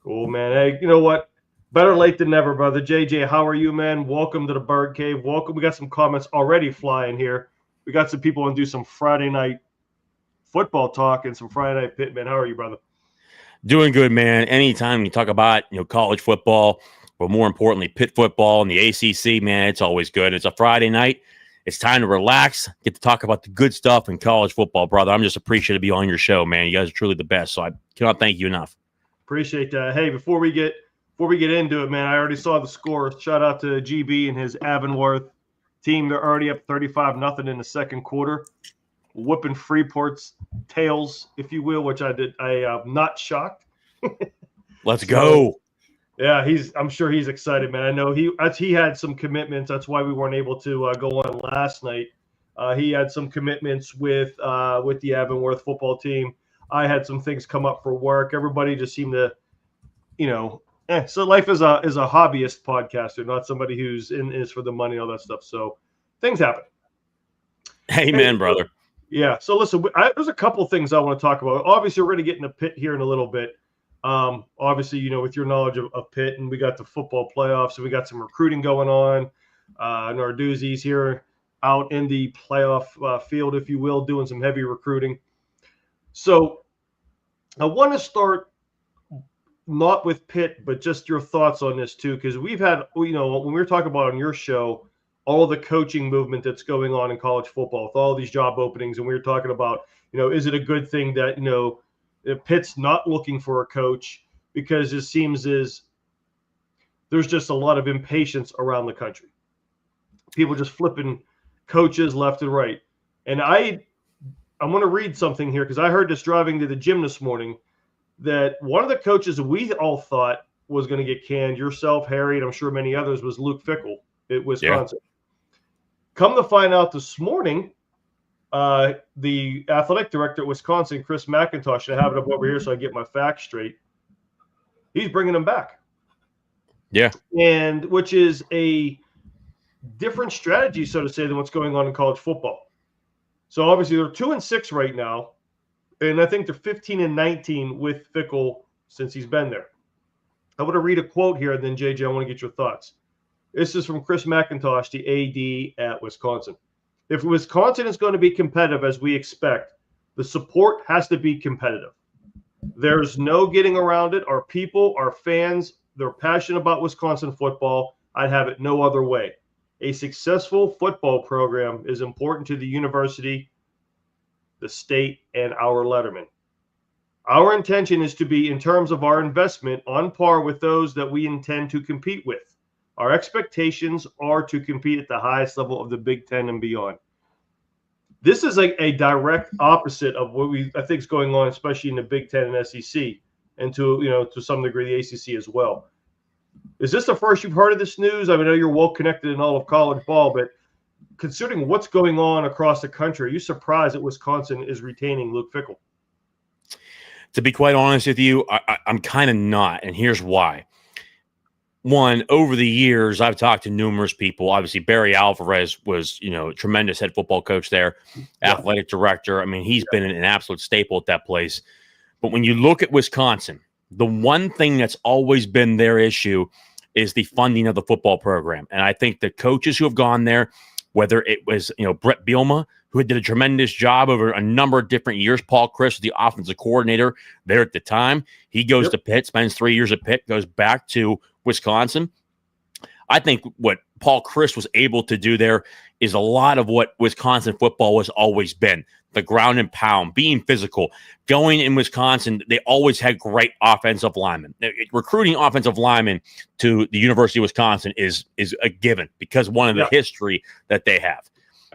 Cool, man. Hey, you know what? Better late than never, brother. JJ, how are you, man? Welcome to the Bird Cave. Welcome. We got some comments already flying here. We got some people want to do some Friday night football talk and some Friday night pit, man. How are you, brother? Doing good, man. Anytime you talk about college football, but more importantly, Pitt football and the ACC, man, it's always good. It's a Friday night. It's time to relax, get to talk about the good stuff in college football, brother. I'm just appreciative to be on your show, man. You guys are truly the best, so I cannot thank you enough. Appreciate that. Hey, before we get into it, man, I already saw the score. Shout out to GB and his Avonworth team. They're already up 35-0 in the second quarter, whooping Freeport's tails, if you will, which I did. I'm not shocked. Let's go. Yeah, I'm sure he's excited, man. I know he had some commitments. That's why we weren't able to go on last night. He had some commitments with the Avonworth football team. I had some things come up for work. Everybody just seemed to, So life is a hobbyist podcaster, not somebody who's in is for the money and all that stuff. So things happen. Amen, brother. Yeah. So listen, there's a couple things I want to talk about. Obviously, we're going to get in the Pitt here in a little bit. Obviously, with your knowledge of Pitt, and we got the football playoffs, and we got some recruiting going on. Narduzzi's here out in the playoff field, if you will, doing some heavy recruiting. So I want to start not with Pitt, but just your thoughts on this too, because we've had, when we were talking about on your show, all the coaching movement that's going on in college football with all these job openings, and we were talking about, is it a good thing that, Pitt's not looking for a coach, because it seems there's just a lot of impatience around the country. People just flipping coaches left and right. And I'm going to read something here, because I heard this driving to the gym this morning, that one of the coaches we all thought was going to get canned, yourself, Harry, and I'm sure many others, was Luke Fickell at Wisconsin. Yeah. Come to find out this morning, the athletic director at Wisconsin, Chris McIntosh, I have it up over here so I get my facts straight, he's bringing him back. Yeah. And which is a different strategy, so to say, than what's going on in college football. So obviously they're 2-6 right now, and I think they're 15-19 with Fickell since he's been there. I want to read a quote here, and then JJ, I want to get your thoughts. This is from Chris McIntosh, the AD at Wisconsin. If Wisconsin is going to be competitive as we expect, the support has to be competitive. There's no getting around it. Our people, our fans, they're passionate about Wisconsin football. I'd have it no other way. A successful football program is important to the university, the state, and our lettermen. Our intention is to be, in terms of our investment, on par with those that we intend to compete with. Our expectations are to compete at the highest level of the Big Ten and beyond. This is a direct opposite of what I think is going on, especially in the Big Ten and SEC, and to some degree the ACC as well. Is this the first you've heard of this news? I mean, I know you're well connected in all of college ball, but considering what's going on across the country, are you surprised that Wisconsin is retaining Luke Fickell? To be quite honest with you, I'm kind of not, and here's why. One, over the years, I've talked to numerous people. Obviously, Barry Alvarez was, a tremendous head football coach there, athletic director. I mean, he's been an absolute staple at that place. But when you look at Wisconsin, the one thing that's always been their issue is the funding of the football program. And I think the coaches who have gone there, whether it was, Brett Bielema, who did a tremendous job over a number of different years. Paul Chryst was the offensive coordinator there at the time. He goes to Pitt, spends 3 years at Pitt, goes back to Wisconsin. I think what Paul Chryst was able to do there is a lot of what Wisconsin football has always been. The ground and pound, being physical. Going in Wisconsin, they always had great offensive linemen. Recruiting offensive linemen to the University of Wisconsin is a given because one of the history that they have.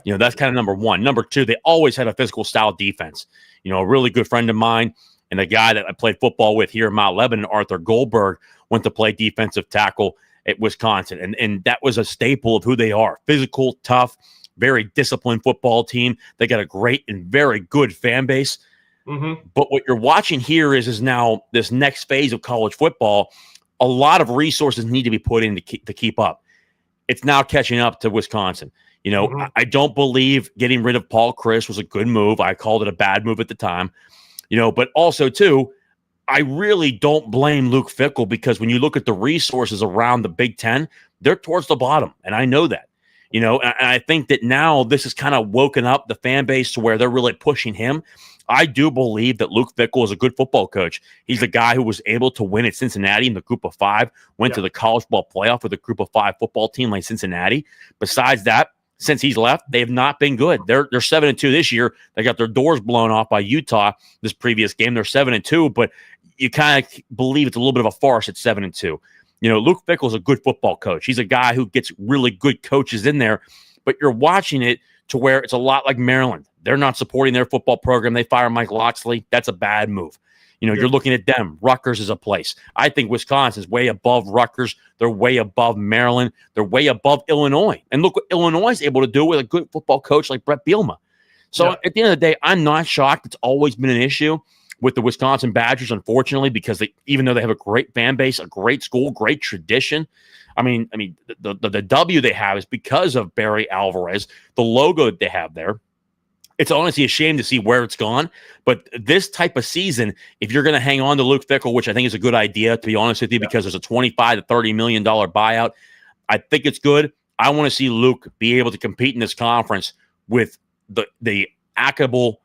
That's kind of number one. Number two, they always had a physical style defense. A really good friend of mine and a guy that I played football with here in Mount Lebanon, Arthur Goldberg, went to play defensive tackle at Wisconsin. And that was a staple of who they are. Physical, tough, very disciplined football team. They got a great and very good fan base. Mm-hmm. But what you're watching here is now this next phase of college football, a lot of resources need to be put in to keep up. It's now catching up to Wisconsin. I don't believe getting rid of Paul Chryst was a good move. I called it a bad move at the time. But also, too, I really don't blame Luke Fickell, because when you look at the resources around the Big Ten, they're towards the bottom. And I know that, and I think that now this has kind of woken up the fan base to where they're really pushing him. I do believe that Luke Fickell is a good football coach. He's a guy who was able to win at Cincinnati in the Group of Five, went to the college football playoff with a Group of Five football team like Cincinnati. Besides that, since he's left, they have not been good. They're 7-2 this year. They got their doors blown off by Utah this previous game. They're 7-2, but you kind of believe it's a little bit of a farce at 7-2. Luke Fickell is a good football coach. He's a guy who gets really good coaches in there, but you're watching it to where it's a lot like Maryland. They're not supporting their football program. They fire Mike Locksley. That's a bad move. You're looking at them. Rutgers is a place. I think Wisconsin's way above Rutgers. They're way above Maryland. They're way above Illinois. And look what Illinois is able to do with a good football coach like Brett Bielema. So at the end of the day, I'm not shocked. It's always been an issue with the Wisconsin Badgers, unfortunately, because even though they have a great fan base, a great school, great tradition, the W they have is because of Barry Alvarez, the logo that they have there. It's honestly a shame to see where it's gone. But this type of season, if you're going to hang on to Luke Fickell, which I think is a good idea, to be honest with you, because there's a $25 to $30 million buyout, I think it's good. I want to see Luke be able to compete in this conference with the acable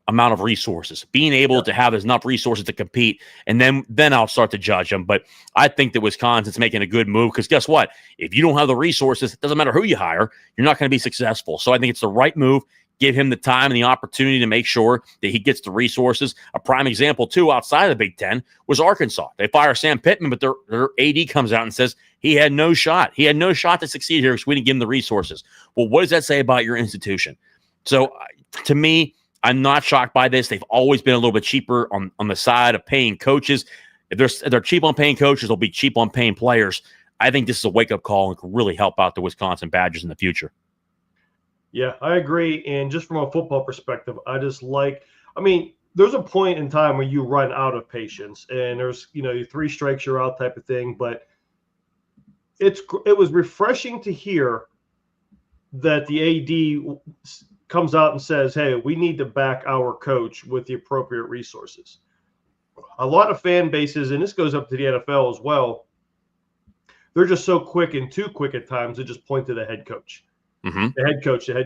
amount of resources, being able to have enough resources to compete, and then I'll start to judge them. But I think that Wisconsin's making a good move, because guess what? If you don't have the resources, it doesn't matter who you hire, you're not going to be successful. So I think it's the right move. Give him the time and the opportunity to make sure that he gets the resources. A prime example, too, outside of the Big Ten was Arkansas. They fire Sam Pittman, but their AD comes out and says he had no shot. He had no shot to succeed here because we didn't give him the resources. Well, what does that say about your institution? So to me, I'm not shocked by this. They've always been a little bit cheaper on the side of paying coaches. If they're cheap on paying coaches, they'll be cheap on paying players. I think this is a wake-up call and could really help out the Wisconsin Badgers in the future. Yeah, I agree. And just from a football perspective, there's a point in time where you run out of patience, and there's, your 3 strikes, you're out type of thing. But it was refreshing to hear that the AD comes out and says, hey, we need to back our coach with the appropriate resources. A lot of fan bases, and this goes up to the NFL as well, they're just so quick and too quick at times to just point to the head coach. Mm-hmm. The head coach. And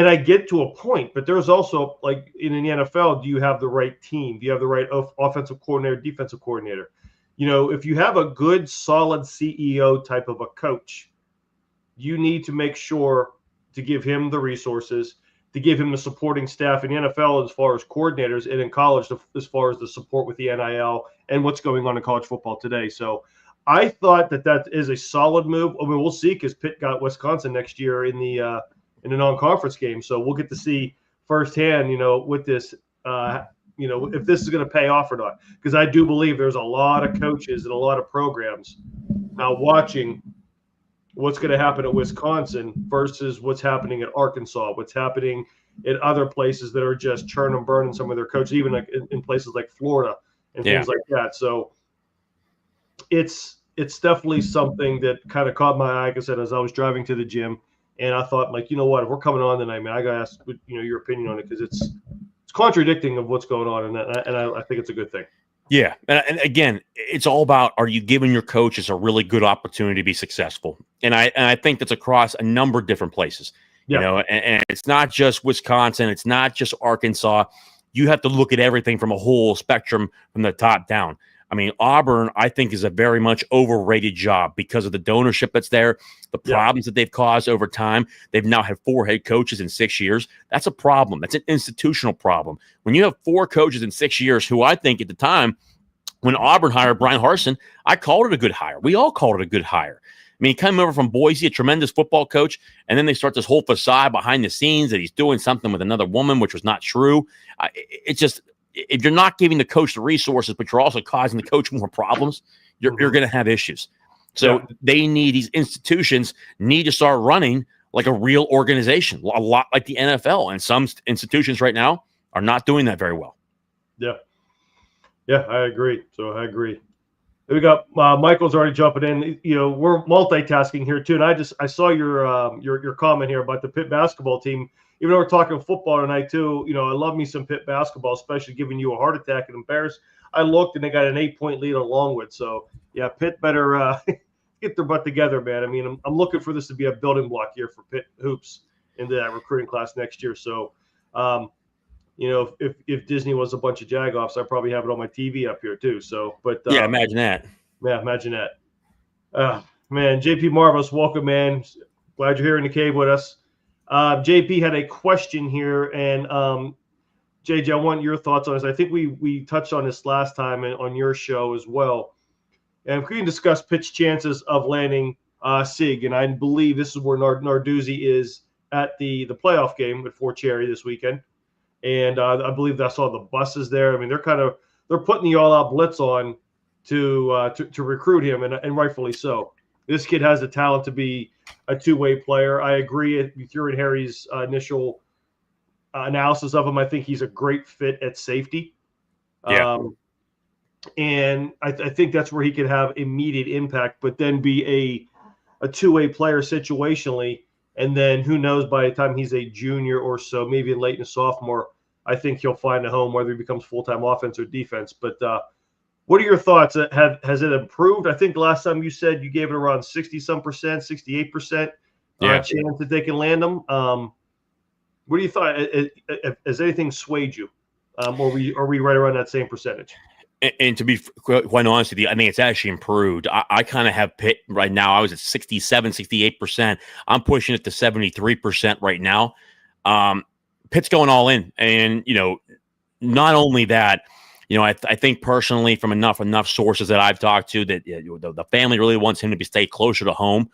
I get to a point, but there's also, like in the NFL, do you have the right team? Do you have the right offensive coordinator, defensive coordinator? If you have a good, solid CEO type of a coach, you need to make sure to give him the resources, to give him the supporting staff in the NFL as far as coordinators, and in college as far as the support with the NIL and what's going on in college football today. So I thought that is a solid move. I mean, we'll see, because Pitt got Wisconsin next year in the non-conference game. So we'll get to see firsthand, with this, if this is going to pay off or not. Because I do believe there's a lot of coaches and a lot of programs now watching what's going to happen at Wisconsin versus what's happening at Arkansas, what's happening in other places that are just churn and burn in some of their coaches, even like in places like Florida and things like that. So it's definitely something that kind of caught my eye, like I said, as I was driving to the gym, and I thought, like, what, if we're coming on tonight, man, I got to ask, your opinion on it, because it's contradicting of what's going on, and I think it's a good thing. Yeah. And again, it's all about, are you giving your coaches a really good opportunity to be successful? And I think that's across a number of different places, and it's not just Wisconsin. It's not just Arkansas. You have to look at everything from a whole spectrum from the top down. I mean, Auburn, I think, is a very much overrated job because of the donorship that's there, the problems that they've caused over time. They've now had 4 head coaches in 6 years. That's a problem. That's an institutional problem. When you have 4 coaches in 6 years, who I think at the time, when Auburn hired Brian Harsin, I called it a good hire. We all called it a good hire. I mean, he came over from Boise, a tremendous football coach, and then they start this whole facade behind the scenes that he's doing something with another woman, which was not true. It's just, if you're not giving the coach the resources, but you're also causing the coach more problems, you're going to have issues. So these institutions need to start running like a real organization, a lot like the NFL. And some institutions right now are not doing that very well. Yeah. Yeah, I agree. So I agree. We got Michael's already jumping in. We're multitasking here too, and I saw your comment here about the Pitt basketball team. Even though we're talking football tonight too, I love me some Pitt basketball, especially giving you a heart attack and embarrassed. I looked and they got an 8-point lead on Longwood. So yeah, Pitt better get their butt together, man. I mean, I'm looking for this to be a building block here for Pitt hoops into that recruiting class next year. So, if Disney was a bunch of jagoffs, I'd probably have it on my TV up here too. So, but Yeah, imagine that. Yeah, imagine that. Man, JP Marvelous, welcome, man. Glad you're here in the cave with us. JP had a question here, and JJ, I want your thoughts on this. I think we touched on this last time on your show as well. And if we can discuss Pitt's chances of landing Sig, and I believe this is where Narduzzi is at the playoff game at Fort Cherry this weekend. And I believe I saw the buses there. I mean, they're putting the all-out blitz on to recruit him, and rightfully so. This kid has the talent to be a two-way player. I agree with your and Harry's initial analysis of him. I think he's a great fit at safety. Yeah. And I think that's where he could have immediate impact, but then be a two-way player situationally. And then who knows, by the time he's a junior or so, maybe late in a sophomore, I think he'll find a home, whether he becomes full-time offense or defense. But what are your thoughts? Has it improved? I think the last time you said you gave it around 60-some percent, 68% chance that they can land them. What do you thought? Has anything swayed you? Or are we right around that same percentage? And to be quite honest with you, I think it's actually improved. I kind of have Pitt right now. I was at 67, 68%. I'm pushing it to 73% right now. Pitt's going all in. And, not only that, I think personally from enough sources that I've talked to that the family really wants him to stay closer to home.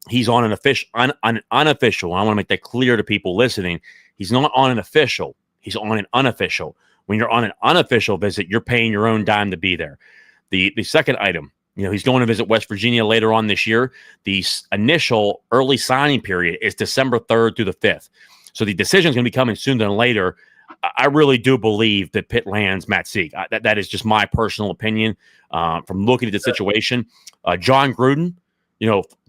He's on an unofficial. I want to make that clear to people listening. He's not on an official. He's on an unofficial. When you're on an unofficial visit, you're paying your own dime to be there. The second item, he's going to visit West Virginia later on this year. The initial early signing period is December 3rd through the 5th. So the decision is going to be coming sooner than later. I really do believe that Pitt lands Matt Sieg. That is just my personal opinion from looking at the situation. John Gruden,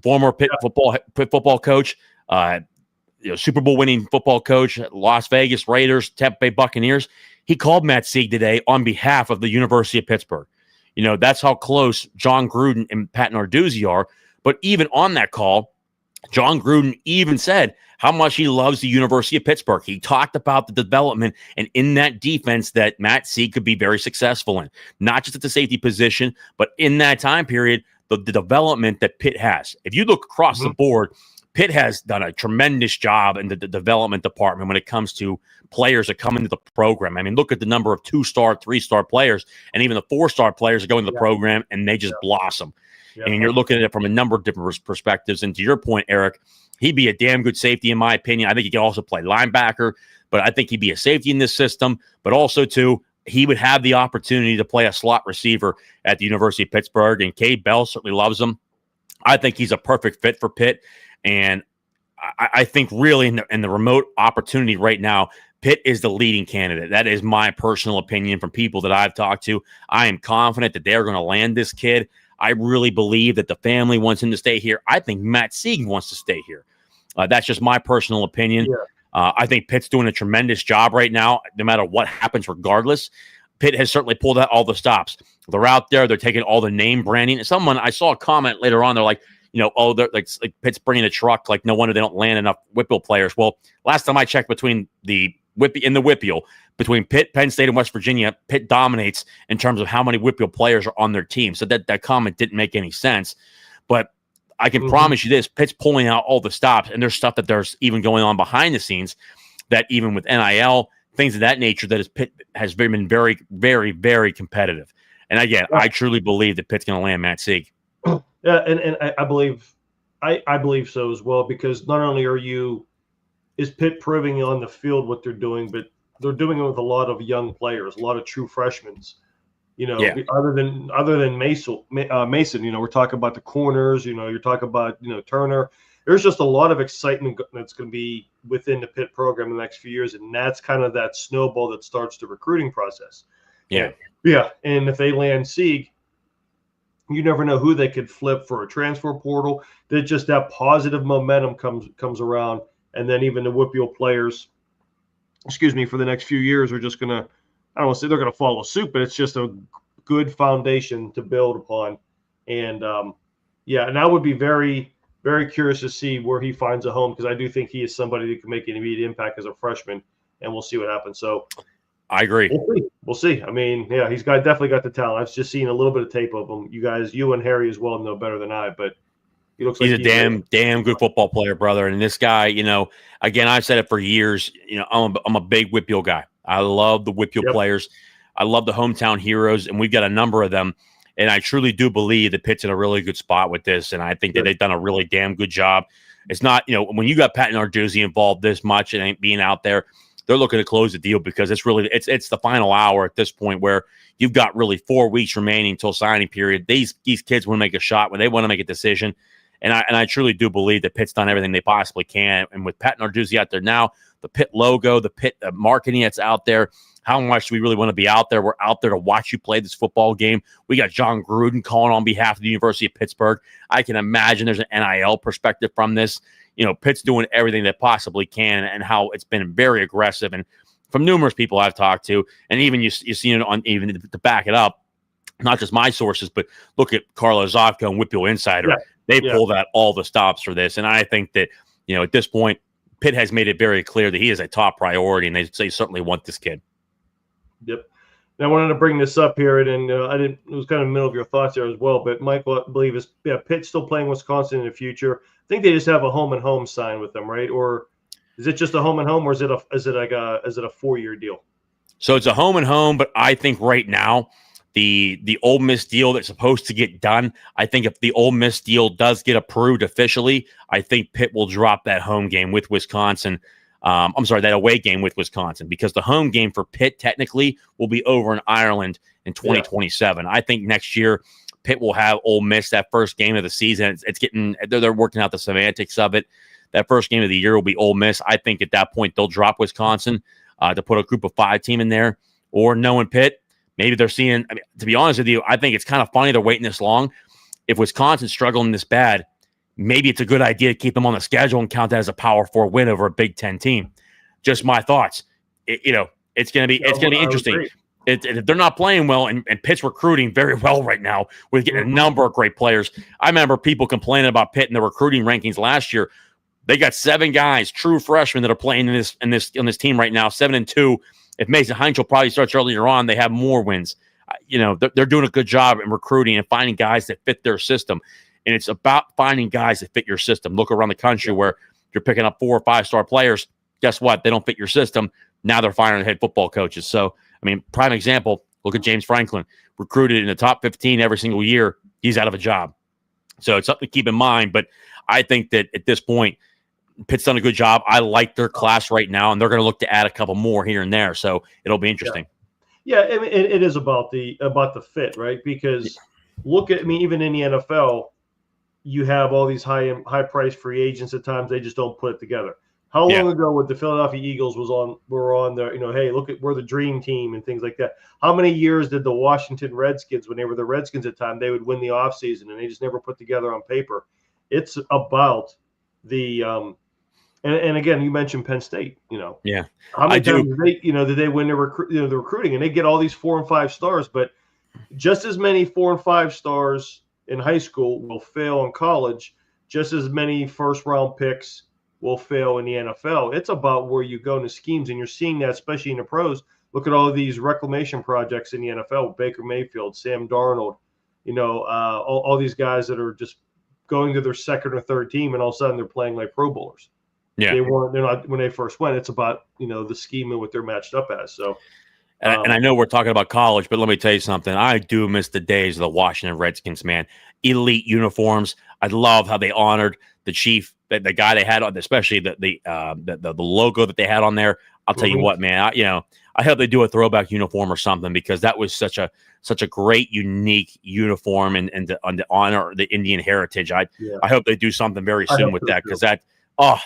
former Pitt football coach, Super Bowl winning football coach, Las Vegas Raiders, Tampa Bay Buccaneers. He called Matt Sieg today on behalf of the University of Pittsburgh. That's how close John Gruden and Pat Narduzzi are. But even on that call, John Gruden even said how much he loves the University of Pittsburgh. He talked about the development and in that defense that Matt Sieg could be very successful in, not just at the safety position, but in that time period, the development that Pitt has. If you look across the board, Pitt has done a tremendous job in the development department when it comes to players that come into the program. I mean, look at the number of 2-star, 3-star players, and even the 4-star players that go into the program, and they just blossom. Yeah. And you're looking at it from a number of different perspectives. And to your point, Eric, he'd be a damn good safety, in my opinion. I think he could also play linebacker, but I think he'd be a safety in this system. But also, too, he would have the opportunity to play a slot receiver at the University of Pittsburgh, and Cade Bell certainly loves him. I think he's a perfect fit for Pitt. And I think really in the remote opportunity right now, Pitt is the leading candidate. That is my personal opinion from people that I've talked to. I am confident that they're going to land this kid. I really believe that the family wants him to stay here. I think Matt Sieg wants to stay here. That's just my personal opinion. Yeah. I think Pitt's doing a tremendous job right now, no matter what happens, regardless. Pitt has certainly pulled out all the stops. They're out there. They're taking all the name branding. I saw a comment later on. They're like, they're like Pitt's bringing a truck. Like, no wonder they don't land enough Whippeal players. Well, last time I checked, between the Whippeal, between Pitt, Penn State, and West Virginia, Pitt dominates in terms of how many Whippeal players are on their team. So that comment didn't make any sense. But I can promise you this: Pitt's pulling out all the stops, and there's stuff that there's even going on behind the scenes that even with NIL, things of that nature, that Pitt has been very, very, very competitive. And again, I truly believe that Pitt's going to land Matt Sieg. Yeah, and I believe so as well, because not only is Pitt proving on the field what they're doing, but they're doing it with a lot of young players, a lot of true freshmen. Other than Mason, we're talking about the corners. You're talking about Turner. There's just a lot of excitement that's going to be within the Pitt program in the next few years, and that's kind of that snowball that starts the recruiting process. Yeah, yeah. And if they land Sieg, You never know who they could flip for a transfer portal. That just that positive momentum comes around, and then even the WPIAL players, for the next few years are just gonna, I don't want to say they're gonna follow suit, but it's just a good foundation to build upon. And yeah, and I would be very, very curious to see where he finds a home, because I do think he is somebody who can make an immediate impact as a freshman, and we'll see what happens. So I agree. We'll see. I mean, yeah, definitely got the talent. I've just seen a little bit of tape of him. You and Harry as well know better than I, but he looks He's like a damn good football player, brother. And this guy, again, I've said it for years. I'm a big WPIAL guy. I love the WPIAL players. I love the hometown heroes, and we've got a number of them. And I truly do believe that Pitt's in a really good spot with this, and I think that they've done a really damn good job. It's not, when you got Pat Narduzzi involved this much and ain't being out there, they're looking to close the deal, because it's the final hour at this point, where you've got really 4 weeks remaining until signing period. These kids want to make a shot when they want to make a decision. And I truly do believe that Pitt's done everything they possibly can. And with Pat Narduzzi out there now, the Pitt logo, the Pitt marketing that's out there, how much do we really want to be out there? We're out there to watch you play this football game. We got John Gruden calling on behalf of the University of Pittsburgh. I can imagine there's an NIL perspective from this. Pitt's doing everything they possibly can, and how it's been very aggressive. And from numerous people I've talked to, and even you've seen it on, even to back it up, not just my sources, but look at Carlo Zotko and WPIAL Insider. They pulled out all the stops for this. And I think that, at this point, Pitt has made it very clear that he is a top priority, and they certainly want this kid. Yep. And I wanted to bring this up here, and it was kind of in the middle of your thoughts there as well. But Michael, I believe, is Pitt still playing Wisconsin in the future? I think they just have a home and home sign with them, right? Or is it just a home and home, or is it a 4-year deal? So it's a home and home, but I think right now the Ole Miss deal that's supposed to get done, I think if the Ole Miss deal does get approved officially, I think Pitt will drop that home game with Wisconsin. That away game with Wisconsin, because the home game for Pitt technically will be over in Ireland in 2027. I think next year Pitt will have Ole Miss that first game of the season. It's getting, they're working out the semantics of it. That first game of the year will be Ole Miss. I think at that point they'll drop Wisconsin to put a group of 5 team in there, or knowing Pitt, maybe they're seeing, to be honest with you, I think it's kind of funny they're waiting this long. If Wisconsin's struggling this bad, maybe it's a good idea to keep them on the schedule and count that as a Power 4 win over a Big Ten team. Just my thoughts. It's going to be interesting. If they're not playing well, and Pitt's recruiting very well right now with getting a number of great players. I remember people complaining about Pitt in the recruiting rankings last year. They got 7 guys, true freshmen, that are playing on this team right now, 7-2. If Mason Heinzel probably starts earlier on, they have more wins. They're doing a good job in recruiting and finding guys that fit their system. And it's about finding guys that fit your system. Look around the country where you're picking up 4 or 5-star players. Guess what? They don't fit your system. Now they're firing head football coaches. So, prime example, look at James Franklin. Recruited in the top 15 every single year. He's out of a job. So it's something to keep in mind. But I think that at this point, Pitt's done a good job. I like their class right now, and they're going to look to add a couple more here and there. So it'll be interesting. Yeah, it is about the fit, right? Because look at even in the NFL, you have all these high price free agents. At times they just don't put it together. How long ago with the Philadelphia Eagles were on there? Hey, look at, we're the dream team and things like that. How many years did the Washington Redskins, when they were the Redskins at the time, they would win the offseason, and they just never put together on paper? It's about the and again, you mentioned Penn State. How many times did they win the recruiting, and they get all these 4 and 5 stars, but just as many 4 and 5 stars in high school will fail in college. Just as many first round picks will fail in the NFL. It's about where you go in the schemes, and you're seeing that especially in the pros. Look at all of these reclamation projects in the NFL: Baker Mayfield, Sam Darnold, all these guys that are just going to their second or third team, and all of a sudden they're playing like Pro Bowlers. Yeah, they're not when they first went. It's about the scheme and what they're matched up as. So. And I know we're talking about college, but let me tell you something. I do miss the days of the Washington Redskins, man. Elite uniforms. I love how they honored the chief, the guy they had on, especially the logo that they had on there. I'll tell you what, man. I hope they do a throwback uniform or something, because that was such a great, unique uniform and to honor the Indian heritage. I hope they do something very soon with that, because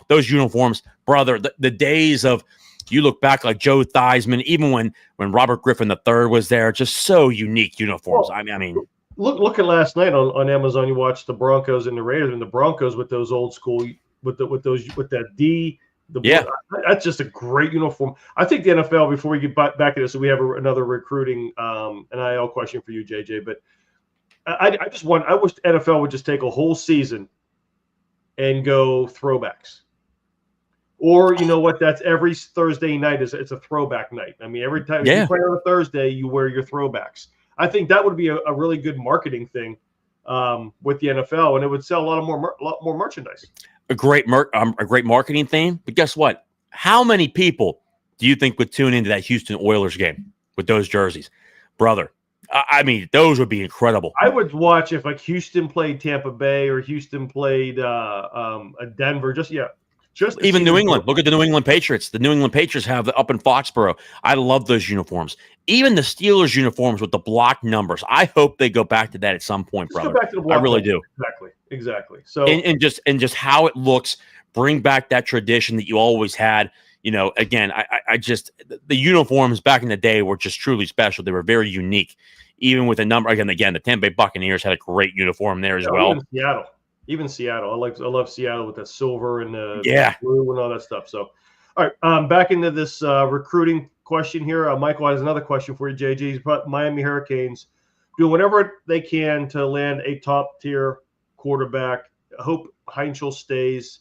those uniforms, brother. The days of. You look back like Joe Theismann, even when Robert Griffin III was there, just so unique uniforms. look at last night on Amazon. You watched the Broncos and the Raiders, and the Broncos with those old school with that D. The blue, Yeah, that's just a great uniform. I think the NFL. Before we get back to this, so we have another recruiting NIL question for you, JJ. But I just want. I wish the NFL would just take a whole season and go throwbacks. Or you know what? That's every Thursday night it's a throwback night. I mean, every time if you yeah. play on a Thursday, you wear your throwbacks. I think that would be a really good marketing thing with the NFL, and it would sell a lot more merchandise. A great marketing thing. But guess what? How many people do you think would tune into that Houston Oilers game with those jerseys, brother? I mean, those would be incredible. I would watch if like Houston played Tampa Bay or Houston played Denver. Just to Even see New the England. Look at the New England Patriots. The New England Patriots have up in Foxborough. I love those uniforms. Even the Steelers uniforms with the block numbers. I hope they go back to that at some point, just go brother. back to the I block really number. do. Exactly. So And just how it looks. Bring back that tradition that you always had. Again, I just the uniforms back in the day were just truly special. They were very unique, even with a number. Again, the Tampa Bay Buccaneers had a great uniform there as well. Even Seattle. I love Seattle with the silver and the Yeah, blue and all that stuff. So, all right, back into this recruiting question here. Michael has another question for you, JG. But Miami Hurricanes doing whatever they can to land a top tier quarterback. I hope Heinzel stays.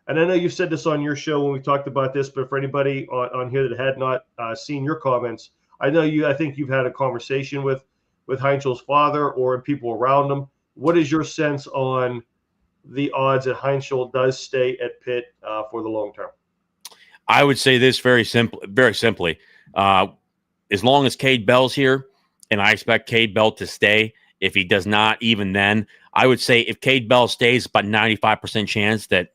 And I know you said this on your show when we talked about this, but for anybody on here that had not seen your comments, I think you've had a conversation with Heinzel's father or people around him. What is your sense on the odds that Heinzel does stay at Pitt for the long term? I would say this very simply. As long as Cade Bell's here, and I expect Cade Bell to stay. If he does not, even then, I would say if Cade Bell stays, about 95% chance that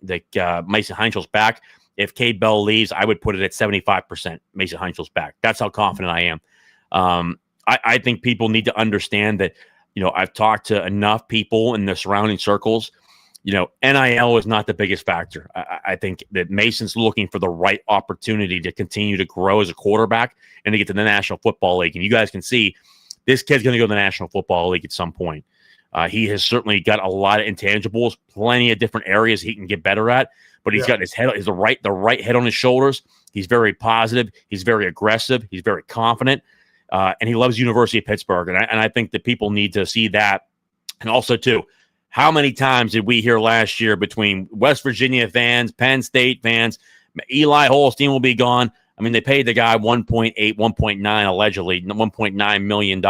Mason Heinzel's back. If Cade Bell leaves, I would put it at 75% Mason Heinzel's back. That's how confident I am. I think people need to understand that, I've talked to enough people in the surrounding circles. NIL is not the biggest factor. I think that Mason's looking for the right opportunity to continue to grow as a quarterback and to get to the National Football League. And you guys can see this kid's going to go to the National Football League at some point. He has certainly got a lot of intangibles, plenty of different areas he can get better at, but he's got the right head on his shoulders. He's very positive. He's very aggressive. He's very confident. And he loves University of Pittsburgh. And I think that people need to see that. And also, too, how many times did we hear last year between West Virginia fans, Penn State fans, Eli Holstein will be gone? I mean, they paid the guy 1.8, 1.9, allegedly, $1.9 million.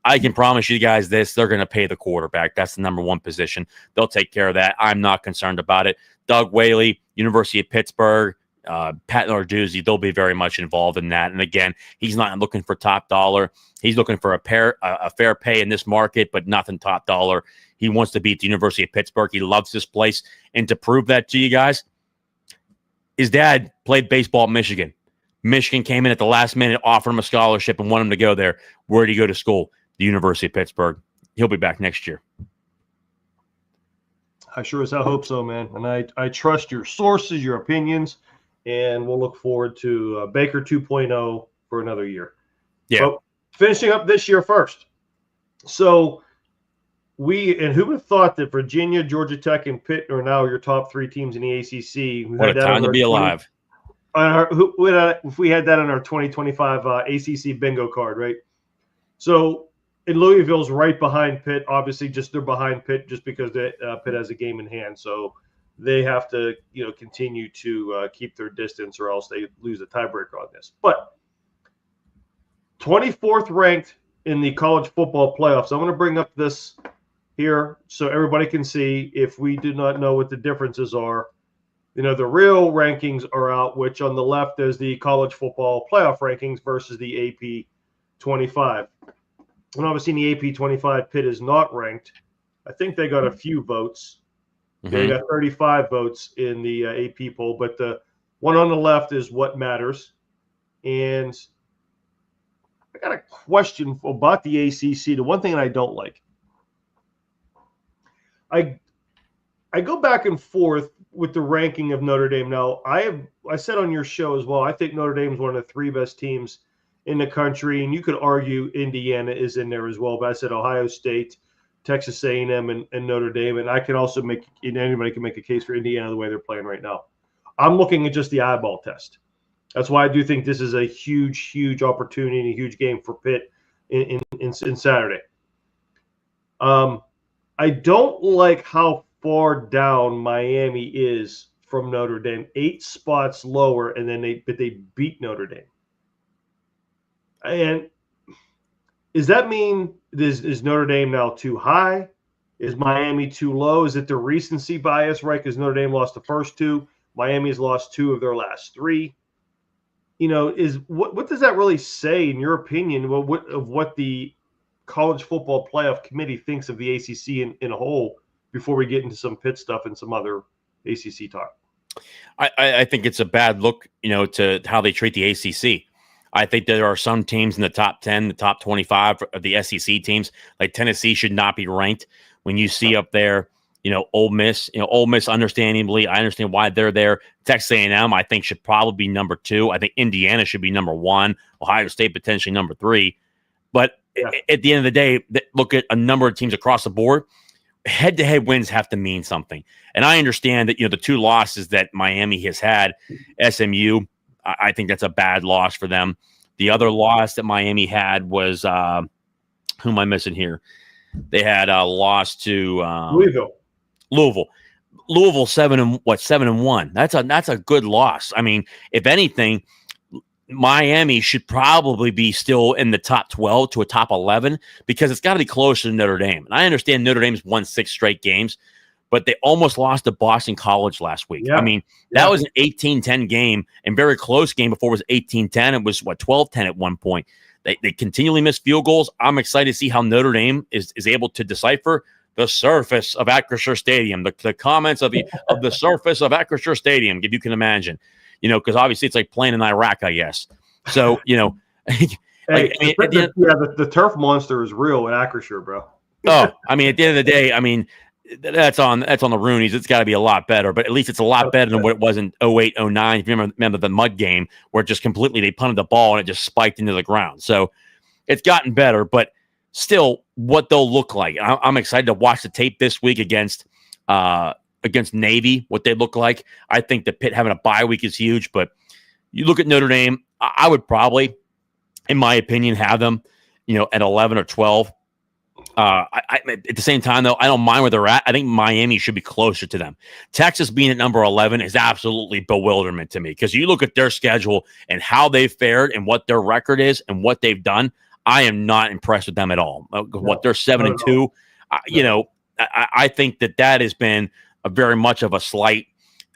I can promise you guys this, they're going to pay the quarterback. That's the number one position. They'll take care of that. I'm not concerned about it. Doug Whaley, University of Pittsburgh, Pat Narduzzi, they'll be very much involved in that. And again, he's not looking for top dollar. He's looking for a fair pay in this market, but nothing top dollar. He wants to be at the University of Pittsburgh. He loves this place. And to prove that to you guys, his dad played baseball at Michigan. Michigan came in at the last minute, offered him a scholarship and wanted him to go there. Where did he go to school? The University of Pittsburgh. He'll be back next year. I sure as hell hope so, man. And I trust your sources, your opinions, and we'll look forward to Baker 2.0 for another year. Yeah. But finishing up this year first. So who would have thought that Virginia, Georgia Tech, and Pitt are now your top three teams in the ACC? What a time to be alive. If we had that on our 2025 ACC bingo card, right? So in Louisville's right behind Pitt. Obviously, they're behind Pitt just because Pitt has a game in hand. So they have to, continue to keep their distance, or else they lose a tiebreaker on this. But 24th ranked in the college football playoffs. I'm going to bring up this here so everybody can see if we do not know what the differences are. The real rankings are out, which on the left is the college football playoff rankings versus the AP 25. And obviously in the AP 25, Pitt is not ranked. I think they got a few votes. Mm-hmm. They got 35 votes in the AP poll, but the one on the left is what matters. And I got a question about the ACC. The one thing that I don't like, I go back and forth with the ranking of Notre Dame. Now, I said on your show as well, I think Notre Dame is one of the three best teams in the country, and you could argue Indiana is in there as well. But I said Ohio State, Texas A&M, and Notre Dame, and I can also make anybody can make a case for Indiana the way they're playing right now. I'm looking at just the eyeball test. That's why I do think this is a huge, huge opportunity and a huge game for Pitt in Saturday. I don't like how far down Miami is from Notre Dame, 8 spots lower, and then they beat Notre Dame. And does that mean is Notre Dame now too high? Is Miami too low? Is it the recency bias, right? Because Notre Dame lost the first 2, Miami's lost 2 of their last 3. Is what does that really say in your opinion? Of what the College Football Playoff Committee thinks of the ACC in a whole? Before we get into some Pitt stuff and some other ACC talk, I think it's a bad look, to how they treat the ACC. I think there are some teams in the top 10, the top 25 of the SEC teams, like Tennessee, should not be ranked. When you see up there, Ole Miss, understandably, I understand why they're there. Texas A&M, I think, should probably be number 2. I think Indiana should be number 1. Ohio State potentially number 3. But at the end of the day, look at a number of teams across the board. Head-to-head wins have to mean something. And I understand that, the 2 losses that Miami has had, SMU, I think that's a bad loss for them. The other loss that Miami had was, who am I missing here? They had a loss to Louisville. 7-1. That's a good loss. I mean, if anything, Miami should probably be still in the top 12 to a top 11 because it's got to be closer to Notre Dame. And I understand Notre Dame's won 6 straight games, but they almost lost to Boston College last week. Yeah. I mean, that was an 18-10 game and very close game before it was 18-10. It was, 12-10 at one point. They continually miss field goals. I'm excited to see how Notre Dame is able to decipher the surface of Acrisure Stadium, the comments of the surface of Acrisure Stadium, if you can imagine. Because obviously it's like playing in Iraq, I guess. So, the turf monster is real at Acrisure, bro. Oh, I mean, at the end of the day, I mean, that's on the Roonies. It's got to be a lot better, but at least it's a lot better than what it was in 08, 09. If you remember the mud game where it just completely, they punted the ball and it just spiked into the ground. So it's gotten better, but still what they'll look like. I'm excited to watch the tape this week against Navy, what they look like. I think the Pitt having a bye week is huge, but you look at Notre Dame, I would probably, in my opinion, have them, at 11 or 12. At the same time, though, I don't mind where they're at. I think Miami should be closer to them. Texas being at number 11 is absolutely bewilderment to me because you look at their schedule and how they've fared and what their record is and what they've done. I am not impressed with them at all. What they're 7-2, I think that has been a very much of a slight,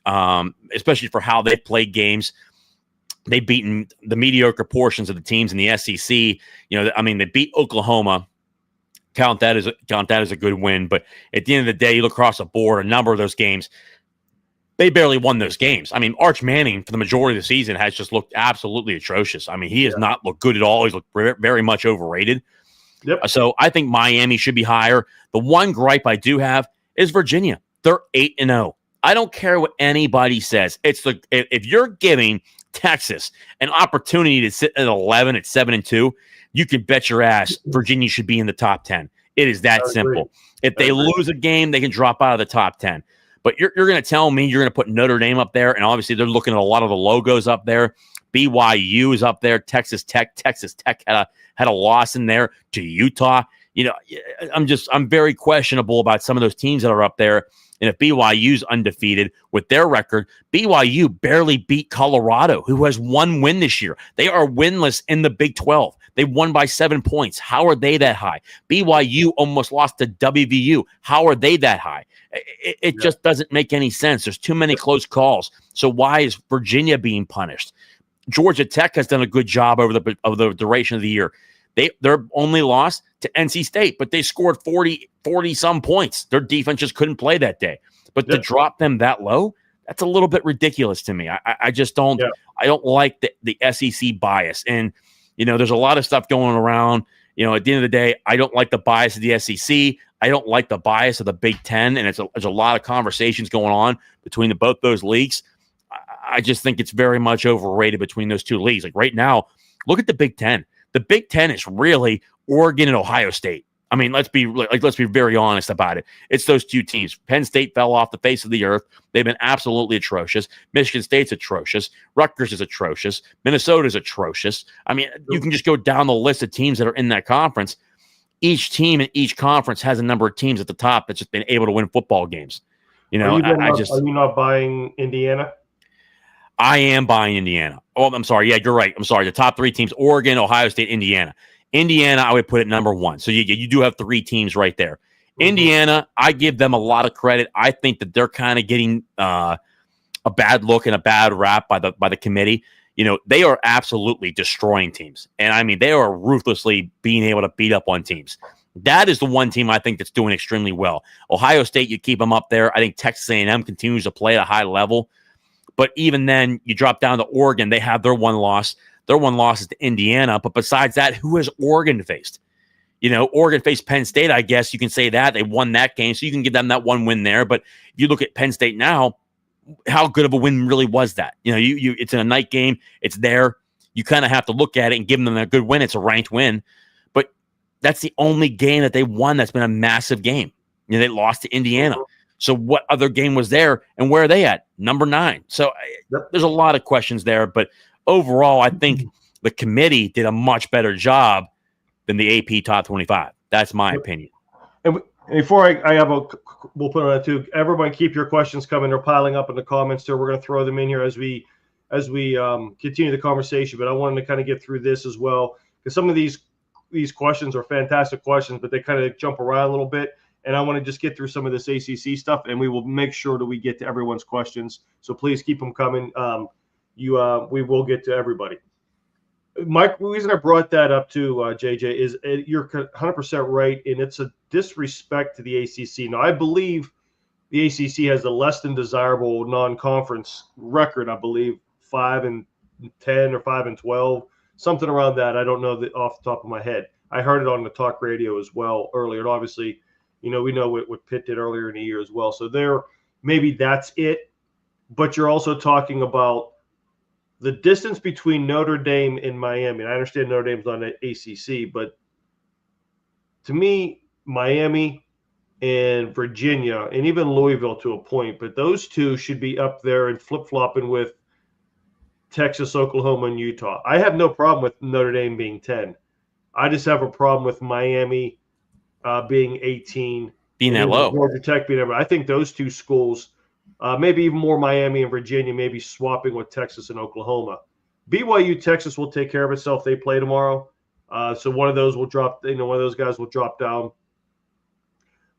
especially for how they've played games. They've beaten the mediocre portions of the teams in the SEC. They beat Oklahoma. Count that as a good win. But at the end of the day, you look across the board, a number of those games, they barely won those games. I mean, Arch Manning, for the majority of the season, has just looked absolutely atrocious. I mean, he has not looked good at all. He's looked very much overrated. Yep. So I think Miami should be higher. The one gripe I do have is Virginia. They're 8-0. I don't care what anybody says. If you're giving Texas an opportunity to sit at 11 at 7-2, you can bet your ass Virginia should be in the top 10. It is that simple. If they lose a game, they can drop out of the top 10. But you're going to tell me you're going to put Notre Dame up there, and obviously they're looking at a lot of the logos up there. BYU is up there. Texas Tech had a loss in there to Utah. I'm very questionable about some of those teams that are up there. And if BYU's undefeated with their record, BYU barely beat Colorado, who has 1 win this year. They are winless in the Big 12. They won by 7 points. How are they that high? BYU almost lost to WVU. How are they that high? It just doesn't make any sense. There's too many close calls. So why is Virginia being punished? Georgia Tech has done a good job over the duration of the year. Their only loss to NC State, but they scored 40 some points. Their defense just couldn't play that day. But to drop them that low, that's a little bit ridiculous to me. I just don't. Yeah. I don't like the SEC bias. And there's a lot of stuff going around. At the end of the day, I don't like the bias of the SEC. I don't like the bias of the Big Ten. And there's a lot of conversations going on between both those leagues. I just think it's very much overrated between those two leagues. Like right now, Look at the Big Ten. The Big Ten is really Oregon and Ohio State. I mean, let's be very honest about it. It's those two teams. Penn State fell off the face of the earth. They've been absolutely atrocious. Michigan State's atrocious. Rutgers is atrocious. Minnesota's atrocious. I mean, you can just go down the list of teams that are in that conference. Each team in each conference has a number of teams at the top that's just been able to win football games. You know, are you not buying Indiana? I am buying Indiana. Oh, I'm sorry. Yeah, you're right. I'm sorry. The top three teams: Oregon, Ohio State, Indiana. Indiana, I would put at number one. So you do have three teams right there. Mm-hmm. Indiana, I give them a lot of credit. I think that they're kind of getting a bad look and a bad rap by the committee. You know, they are absolutely destroying teams. And I mean, they are ruthlessly being able to beat up on teams. That is the one team I think that's doing extremely well. Ohio State, you keep them up there. I think Texas A&M continues to play at a high level. But even then, you drop down to Oregon. They have their one loss. Their one loss is to Indiana. But besides that, who has Oregon faced? You know, Oregon faced Penn State, I guess you can say that. They won that game, so you can give them that one win there. But if you look at Penn State now, how good of a win really was that? You know, it's in a night game. It's there. You kind of have to look at it and give them a good win. It's a ranked win. But that's the only game that they won that's been a massive game. You know, they lost to Indiana. So what other game was there, and where are they at? Number 9. So there's a lot of questions there. But overall, I think the committee did a much better job than the AP Top 25. That's my opinion. And before we'll put on that too. Everyone, keep your questions coming. They're piling up in the comments too. We're going to throw them in here as we continue the conversation. But I wanted to kind of get through this as well, because some of these questions are fantastic questions, but they kind of jump around a little bit. And I want to just get through some of this ACC stuff, and we will make sure that we get to everyone's questions. So please keep them coming. We will get to everybody. Mike, the reason I brought that up too, JJ, is you're 100% right, and it's a disrespect to the ACC. Now, I believe the ACC has a less than desirable non-conference record. I believe 5-10 or 5-12, something around that. I don't know off the top of my head. I heard it on the talk radio as well earlier. And obviously, you know, we know what Pitt did earlier in the year as well. So maybe that's it. But you're also talking about the distance between Notre Dame and Miami. And I understand Notre Dame's on the ACC, but to me, Miami and Virginia, and even Louisville to a point, but those two should be up there and flip-flopping with Texas, Oklahoma, and Utah. I have no problem with Notre Dame being 10. I just have a problem with Miami being 18. Being that low. Georgia Tech being I think those two schools, maybe even more Miami and Virginia, maybe swapping with Texas and Oklahoma. BYU, Texas will take care of itself. They play tomorrow. So one of those will drop, one of those guys will drop down.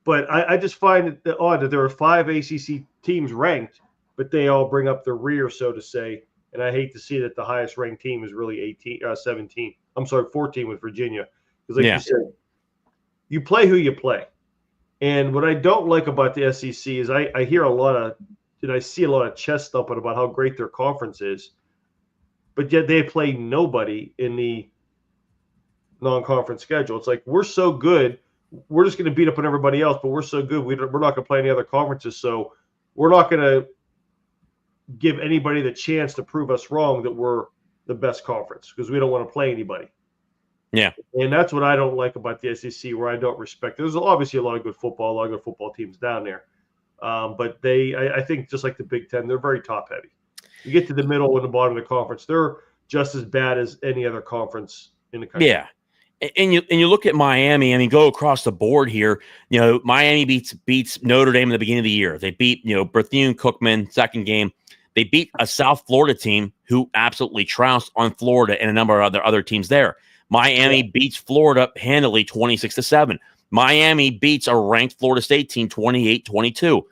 But I just find it odd that there are 5 ACC teams ranked, but they all bring up the rear, so to say. And I hate to see that the highest ranked team is really 17. I'm sorry, 14 with Virginia. Because you said, you play who you play. And what I don't like about the SEC is I hear a lot of, and I see a lot of chest thumping about how great their conference is, but yet they play nobody in the non-conference schedule. It's like, we're so good, we're just going to beat up on everybody else, but we're so good, we're not going to play any other conferences, so we're not going to give anybody the chance to prove us wrong that we're the best conference, because we don't want to play anybody. Yeah. And that's what I don't like about the SEC, where I don't respect. There's obviously a lot of good football teams down there. But I think just like the Big Ten, they're very top heavy. You get to the middle and the bottom of the conference, they're just as bad as any other conference in the country. Yeah. And you look at Miami, I mean, go across the board here. You know, Miami beats Notre Dame at the beginning of the year. They beat, Bethune-Cookman, second game. They beat a South Florida team who absolutely trounced on Florida and a number of other teams there. Miami beats Florida handily 26-7. Miami beats a ranked Florida State team 28-22.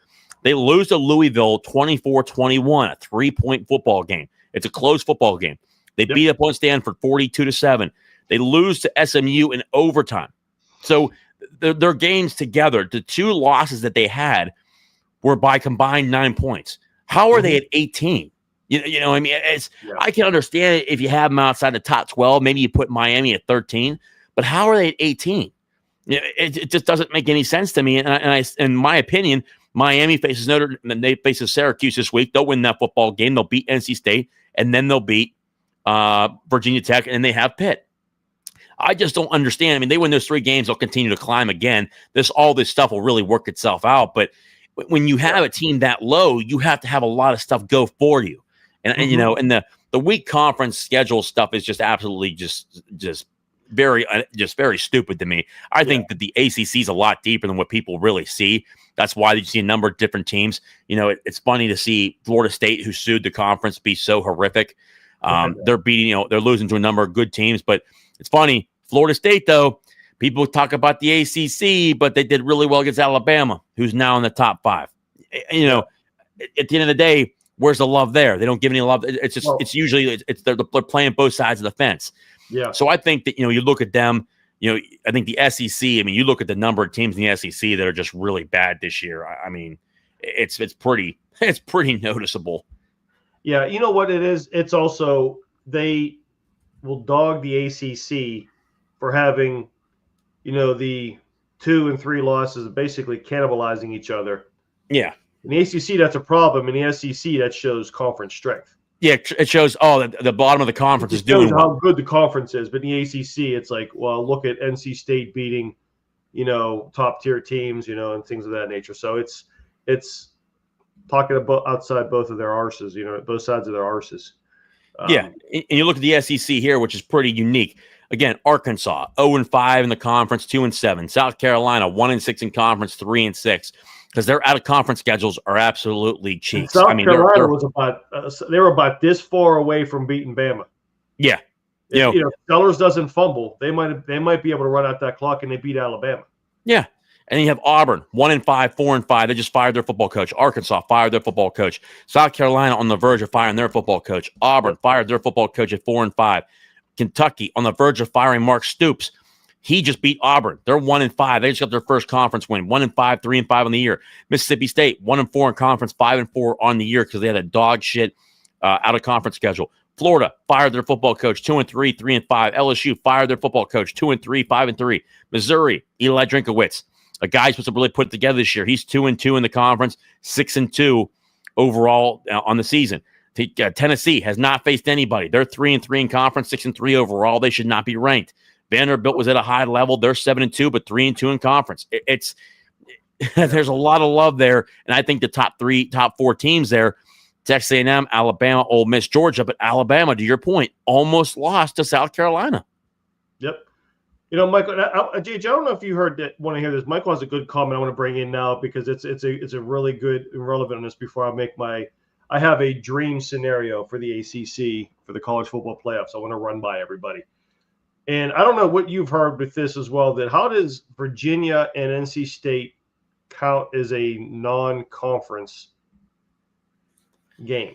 They lose to Louisville 24-21, a 3-point football game. It's a close football game. They beat up on Stanford 42-7. They lose to SMU in overtime. So their games together, the 2 losses that they had were by combined 9 points. How are they at 18? I mean, I can understand it if you have them outside the top 12. Maybe you put Miami at 13, but how are they at 18? It just doesn't make any sense to me. And in my opinion, Miami faces Syracuse this week. They'll win that football game. They'll beat NC State, and then they'll beat Virginia Tech, and they have Pitt. I just don't understand. I mean, they win those 3 games, they'll continue to climb again. All this stuff will really work itself out. But when you have a team that low, you have to have a lot of stuff go for you. And you know, and the weak conference schedule stuff is just absolutely just very stupid to me. I think that the ACC is a lot deeper than what people really see. That's why you see a number of different teams. You know, it's funny to see Florida State, who sued the conference, be so horrific. They're beating, they're losing to a number of good teams, but it's funny. Florida State, though, people talk about the ACC, but they did really well against Alabama, who's now in the top 5. You know, at the end of the day, where's the love there? They don't give any love. It's just, it's usually they're playing both sides of the fence. Yeah. So I think that, you look at them, I think the SEC, I mean, you look at the number of teams in the SEC that are just really bad this year. I mean, it's pretty noticeable. Yeah. You know what it is? It's also, they will dog the ACC for having, the 2 and 3 losses, basically cannibalizing each other. Yeah. In the ACC, that's a problem. In the SEC, that shows conference strength. Yeah, it shows, the bottom of the conference is doing how good the conference is. But in the ACC, it's like, well, look at NC State beating, top tier teams, and things of that nature. So it's talking about outside both of their arses, both sides of their arses. And you look at the SEC here, which is pretty unique. Again, Arkansas 0-5 in the conference, 2-7. South Carolina 1-6 in conference, 3-6. Because their out of conference schedules are absolutely cheap. South Carolina was about they were about this far away from beating Bama. Yeah, if Sellers doesn't fumble, they might be able to run out that clock, and they beat Alabama. Yeah, and you have Auburn 1-5, 4-5. They just fired their football coach. Arkansas fired their football coach. South Carolina on the verge of firing their football coach. Auburn fired their football coach at 4-5. Kentucky on the verge of firing Mark Stoops. He just beat Auburn. They're 1-5. They just got their first conference win. 1-5, 3-5 on the year. Mississippi State 1-4 in conference, 5-4 on the year because they had a dog shit out of conference schedule. Florida fired their football coach 2-3, 3-5. LSU fired their football coach 2-3, 5-3. Missouri, Eli Drinkowitz, a guy supposed to really put it together this year. He's 2-2 in the conference, 6-2 overall on the season. Tennessee has not faced anybody. They're 3-3 in conference, 6-3 overall. They should not be ranked. Vanderbilt was at a high level. They're 7-2, but 3-2 in conference. It's there's a lot of love there, and I think the top 4 teams there: Texas A&M, Alabama, Ole Miss, Georgia. But Alabama, to your point, almost lost to South Carolina. Yep. Michael, JJ, I don't know if you want to hear this. Michael has a good comment I want to bring in now because it's a really good and relevant on this. Before I make I have a dream scenario for the ACC for the college football playoffs. I want to run by everybody. And I don't know what you've heard with this as well, that how does Virginia and NC State count as a non-conference game?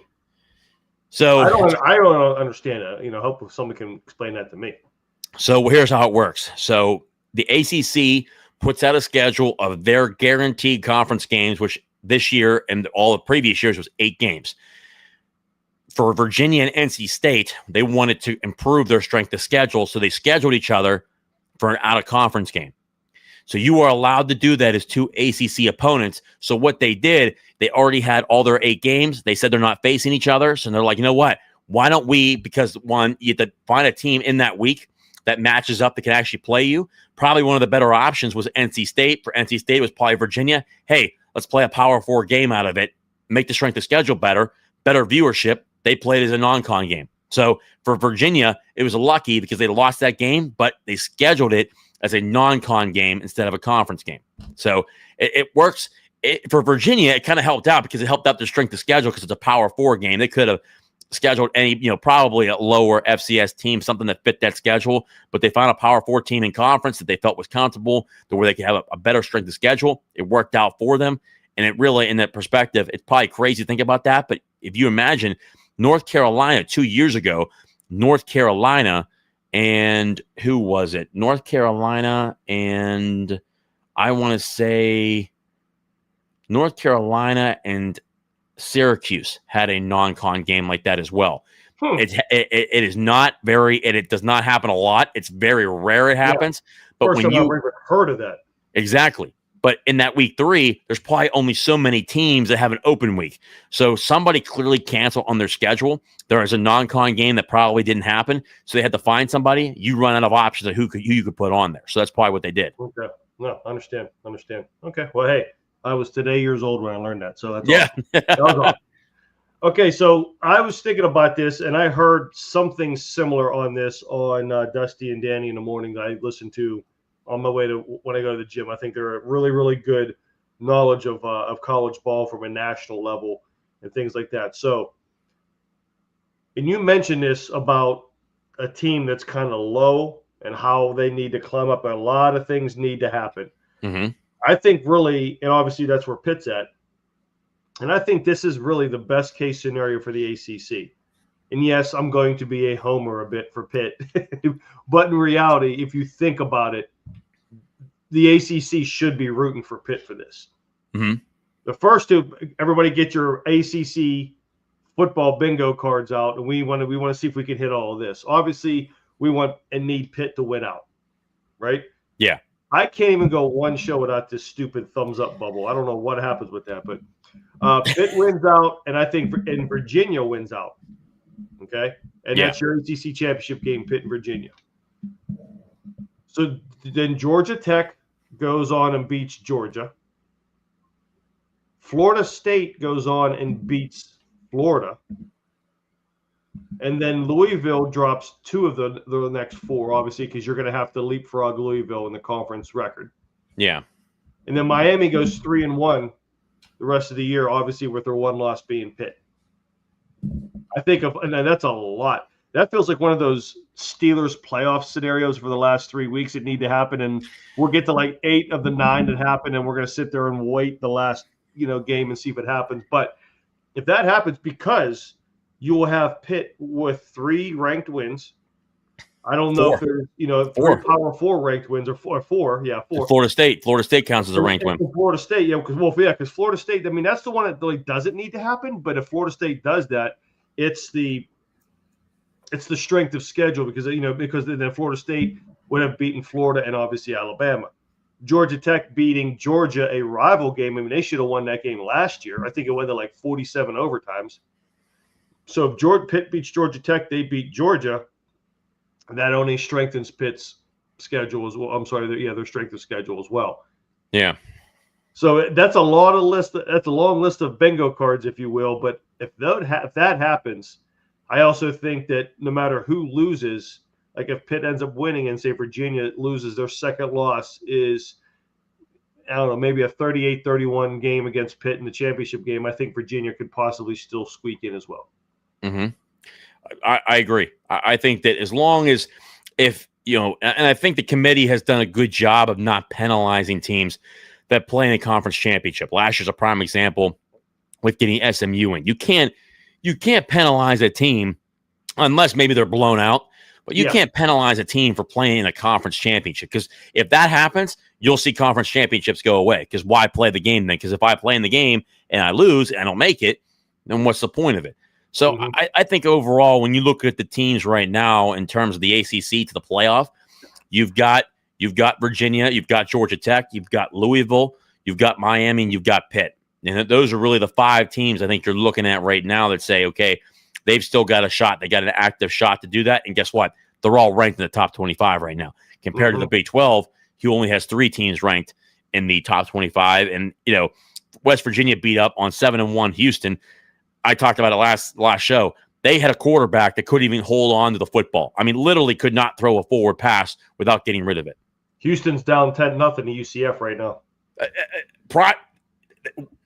So I don't understand that. Hope someone can explain that to me. So here's how it works. So the ACC puts out a schedule of their guaranteed conference games, which this year and all the previous years was 8 games. For Virginia and NC State, they wanted to improve their strength of schedule, so they scheduled each other for an out-of-conference game. So you are allowed to do that as 2 ACC opponents. So what they did, they already had all their 8 games. They said they're not facing each other, so they're like, you know what? Why don't we, because one, you have to find a team in that week that matches up that can actually play you. Probably one of the better options was NC State. For NC State, it was probably Virginia. Hey, let's play a Power 4 game out of it, make the strength of schedule better viewership. They played as a non-con game. So for Virginia, it was lucky because they lost that game, but they scheduled it as a non-con game instead of a conference game. So it works. For Virginia, it kind of helped out because it helped out their strength of schedule because it's a Power 4 game. They could have scheduled any, probably a lower FCS team, something that fit that schedule, but they found a Power 4 team in conference that they felt was comfortable to where they could have a better strength of schedule. It worked out for them. And it really, in that perspective, it's probably crazy to think about that. But if you imagine North Carolina 2 years ago, North Carolina and who was it? North Carolina and I want to say North Carolina and Syracuse had a non-con game like that as well. It is not very, it does not happen a lot. It's very rare it happens. But when you heard of that, exactly. But in that week 3, there's probably only so many teams that have an open week. So somebody clearly canceled on their schedule. There is a non-con game that probably didn't happen. So they had to find somebody. You run out of options of who you could put on there. So that's probably what they did. Okay. No, understand. Okay. Well, hey, I was today years old when I learned that. So that's awesome. That was awesome. Okay, so I was thinking about this, and I heard something similar on this on Dusty and Danny in the morning that I listened to on my way to when I go to the gym. I think they're a really, really good knowledge of college ball from a national level and things like that. So, and you mentioned this about a team that's kind of low and how they need to climb up, and a lot of things need to happen. Mm-hmm. I think really, and obviously that's where Pitt's at. And I think this is really the best case scenario for the ACC. And yes, I'm going to be a homer a bit for Pitt. But in reality, if you think about it, the ACC should be rooting for Pitt for this. Mm-hmm. The first two, everybody get your ACC football bingo cards out, and we want to see if we can hit all of this. Obviously, we want and need Pitt to win out, right? Yeah. I can't even go one show without this stupid thumbs up bubble. I don't know what happens with that, but Pitt wins out, and I think and Virginia wins out. Okay, and that's your ACC championship game, Pitt and Virginia. So then Georgia Tech goes on and beats Georgia. Florida State goes on and beats Florida. And then Louisville drops 2 of the next 4, obviously, because you're going to have to leapfrog Louisville in the conference record. Yeah. And then Miami goes 3-1 the rest of the year, obviously, with their one loss being Pitt. I think and that's a lot. That feels like one of those Steelers playoff scenarios for the last 3 weeks that need to happen, and we'll get to like 8 of the 9 that happen, and we're going to sit there and wait the last game and see if it happens. But if that happens, because you will have Pitt with 3 ranked wins. I don't know 4. if there's 3 Power 4 ranked wins or 4. Yeah, 4. Florida State counts as a ranked win. Florida State, because Florida State. I mean, that's the one that really doesn't need to happen. But if Florida State does that, it's the strength of schedule because then Florida State would have beaten Florida and obviously Alabama. Georgia Tech beating Georgia, a rival game. I mean, they should have won that game last year. I think it went to like 47 overtimes. So if Pitt beats Georgia Tech, they beat Georgia. That only strengthens Pitt's schedule as well. I'm sorry, their strength of schedule as well. Yeah. So that's a long list of bingo cards, if you will. But if that happens, I also think that no matter who loses, like if Pitt ends up winning and say Virginia loses, their second loss is, I don't know, maybe a 38-31 game against Pitt in the championship game. I think Virginia could possibly still squeak in as well. Mm-hmm. I agree. I think that as long as and I think the committee has done a good job of not penalizing teams that play in a conference championship. Last year's a prime example with getting SMU in. You can't penalize a team unless maybe they're blown out, but you can't penalize a team for playing in a conference championship, because if that happens, you'll see conference championships go away. Because why play the game then? Because if I play in the game and I lose and I don't make it, then what's the point of it? So I think overall, when you look at the teams right now in terms of the ACC to the playoff, you've got Virginia, you've got Georgia Tech, you've got Louisville, you've got Miami, and you've got Pitt. And those are really the 5 teams I think you're looking at right now that say, okay, they've still got a shot. They got an active shot to do that. And guess what? They're all ranked in the top 25 right now. Compared to the Big 12, he only has 3 teams ranked in the top 25. And, West Virginia beat up on 7-1 Houston. I talked about it last show. They had a quarterback that couldn't even hold on to the football. I mean, literally could not throw a forward pass without getting rid of it. Houston's down 10-0 to UCF right now.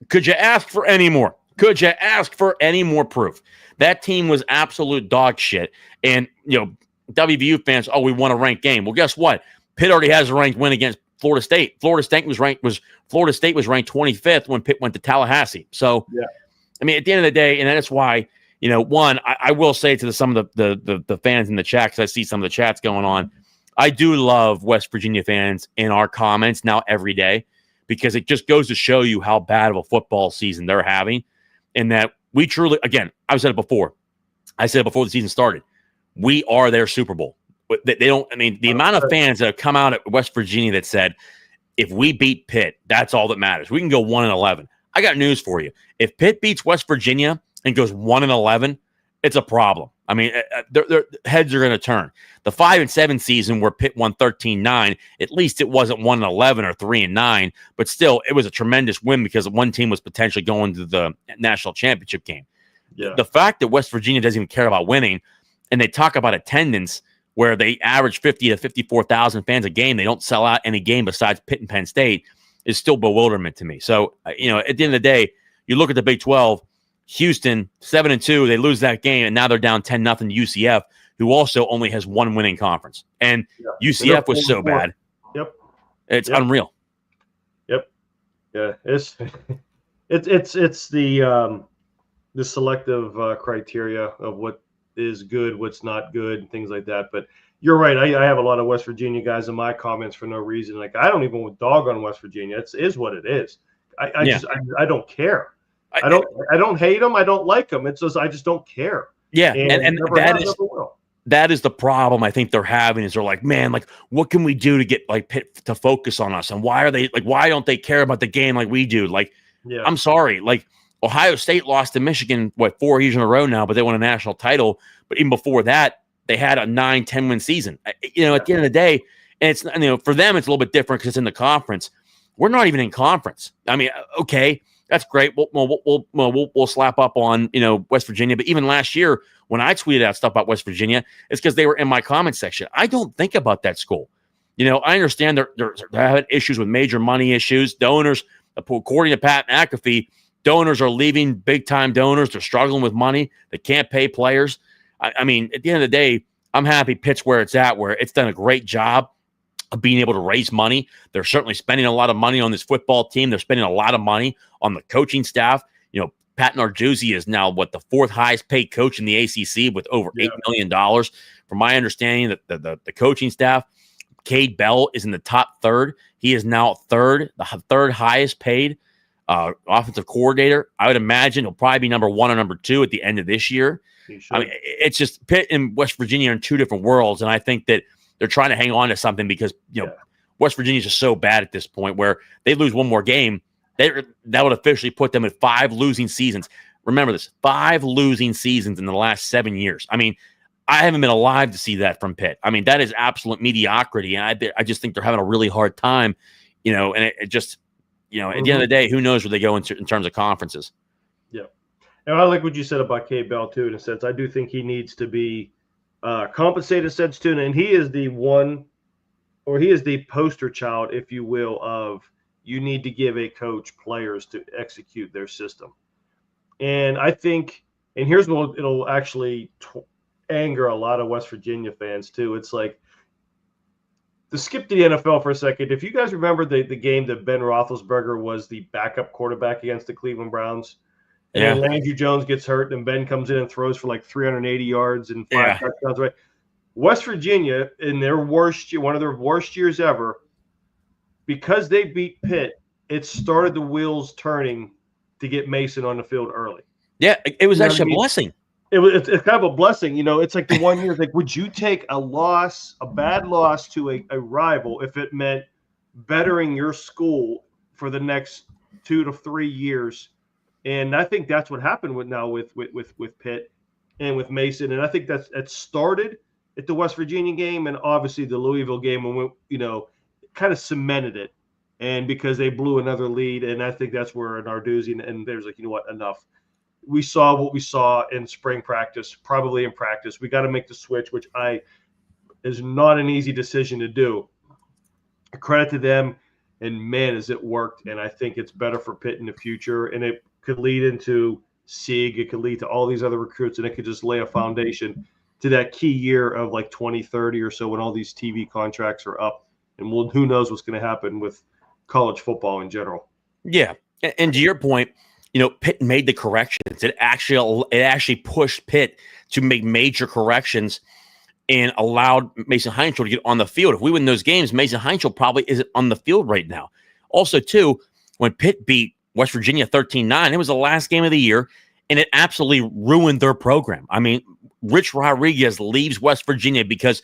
Could you ask for any more? Could you ask for any more proof? That team was absolute dog shit. And, WVU fans, we want a ranked game. Well, guess what? Pitt already has a ranked win against Florida State. Florida State was ranked 25th when Pitt went to Tallahassee. So, yeah. I mean, at the end of the day, and that's why, I will say to some of the fans in the chat, because I see some of the chats going on, I do love West Virginia fans in our comments now every day, because it just goes to show you how bad of a football season they're having, and that we truly, again, I've said it before. I said it before the season started. We are their Super Bowl. They don't, I mean, the amount of fans that have come out at West Virginia that said, if we beat Pitt, that's all that matters. We can go 1-11. I got news for you. If Pitt beats West Virginia and goes 1-11, it's a problem. I mean, their heads are going to turn. The 5-7 season where Pitt won 13-9, at least it wasn't 1-11 or 3-9, but still, it was a tremendous win because one team was potentially going to the national championship game. Yeah. The fact that West Virginia doesn't even care about winning, and they talk about attendance where they average 50 to 54,000 fans a game, they don't sell out any game besides Pitt and Penn State, is still bewilderment to me. So, at the end of the day, you look at the Big 12, Houston 7-2, they lose that game, and now they're down 10-0 to UCF, who also only has one winning conference. And UCF was so bad. Yep, it's unreal. Yep, yeah, it's the selective criteria of what is good, what's not good, and things like that. But you're right. I have a lot of West Virginia guys in my comments for no reason. Like, I don't even dog on West Virginia. It is what it is. I don't care. I don't hate them. I don't like them. It's just I just don't care. Yeah, and that is the problem I think they're having is they're like, man, like what can we do to get like Pitt to focus on us? And why don't they care about the game like we do? Like, I'm sorry, like Ohio State lost to Michigan 4 years in a row now, but they won a national title. But even before that, they had a 9-10 win season. At the end of the day, and it's for them it's a little bit different because it's in the conference. We're not even in conference. I mean, okay. That's great. We'll slap up on West Virginia. But even last year, when I tweeted out stuff about West Virginia, it's because they were in my comment section. I don't think about that school. I understand they're having issues with major money issues. Donors, according to Pat McAfee, donors are leaving. Big time donors. They're struggling with money. They can't pay players. I mean, at the end of the day, I'm happy Pitt's where it's at, where it's done a great job of being able to raise money. They're certainly spending a lot of money on this football team. They're spending a lot of money on the coaching staff. Pat Narduzzi is now the fourth highest paid coach in the ACC with over $8 million. From my understanding, the coaching staff, Cade Bell is in the top third. He is now the third highest paid offensive coordinator. I would imagine he'll probably be number 1 or number 2 at the end of this year. I mean, it's just Pitt and West Virginia are in two different worlds, and I think that they're trying to hang on to something because West Virginia is just so bad at this point where they lose one more game, that would officially put them at 5 losing seasons. Remember this, 5 losing seasons in the last 7 years. I mean, I haven't been alive to see that from Pitt. I mean, that is absolute mediocrity, and I just think they're having a really hard time, and it just, at the end of the day, who knows where they go in terms of conferences. Yeah. And I like what you said about Cade Bell, too, in a sense. I do think he needs to be compensated in a sense, too, and he is the poster child, if you will, of you need to give a coach players to execute their system. And I think, and here's what it'll actually anger a lot of West Virginia fans too. It's like, to skip to the NFL for a second, if you guys remember the game that Ben Roethlisberger was the backup quarterback against the Cleveland Browns, and then Landry Jones gets hurt, and Ben comes in and throws for like 380 yards and 5 touchdowns, right? West Virginia, in their one of their worst years ever, because they beat Pitt, it started the wheels turning to get Mason on the field early. Yeah, it was actually a blessing. It's kind of a blessing. It's like the one year, like, would you take a bad loss to a rival if it meant bettering your school for the next 2 to 3 years? And I think that's what happened with Pitt and with Mason. And I think that started at the West Virginia game and obviously the Louisville game when kind of cemented it, and because they blew another lead, and I think that's where Narduzzi and there's like, enough. We saw what we saw in spring practice, probably in practice. We got to make the switch, which is not an easy decision to do. Credit to them, and man, has it worked. And I think it's better for Pitt in the future, and it could lead into Sieg. It could lead to all these other recruits, and it could just lay a foundation to that key year of like 2030 or so when all these TV contracts are up. And who knows what's going to happen with college football in general. Yeah. And to your point, Pitt made the corrections. It actually pushed Pitt to make major corrections and allowed Mason Heinschel to get on the field. If we win those games, Mason Heinschel probably isn't on the field right now. Also, too, when Pitt beat West Virginia 13-9, it was the last game of the year, and it absolutely ruined their program. I mean, Rich Rodriguez leaves West Virginia because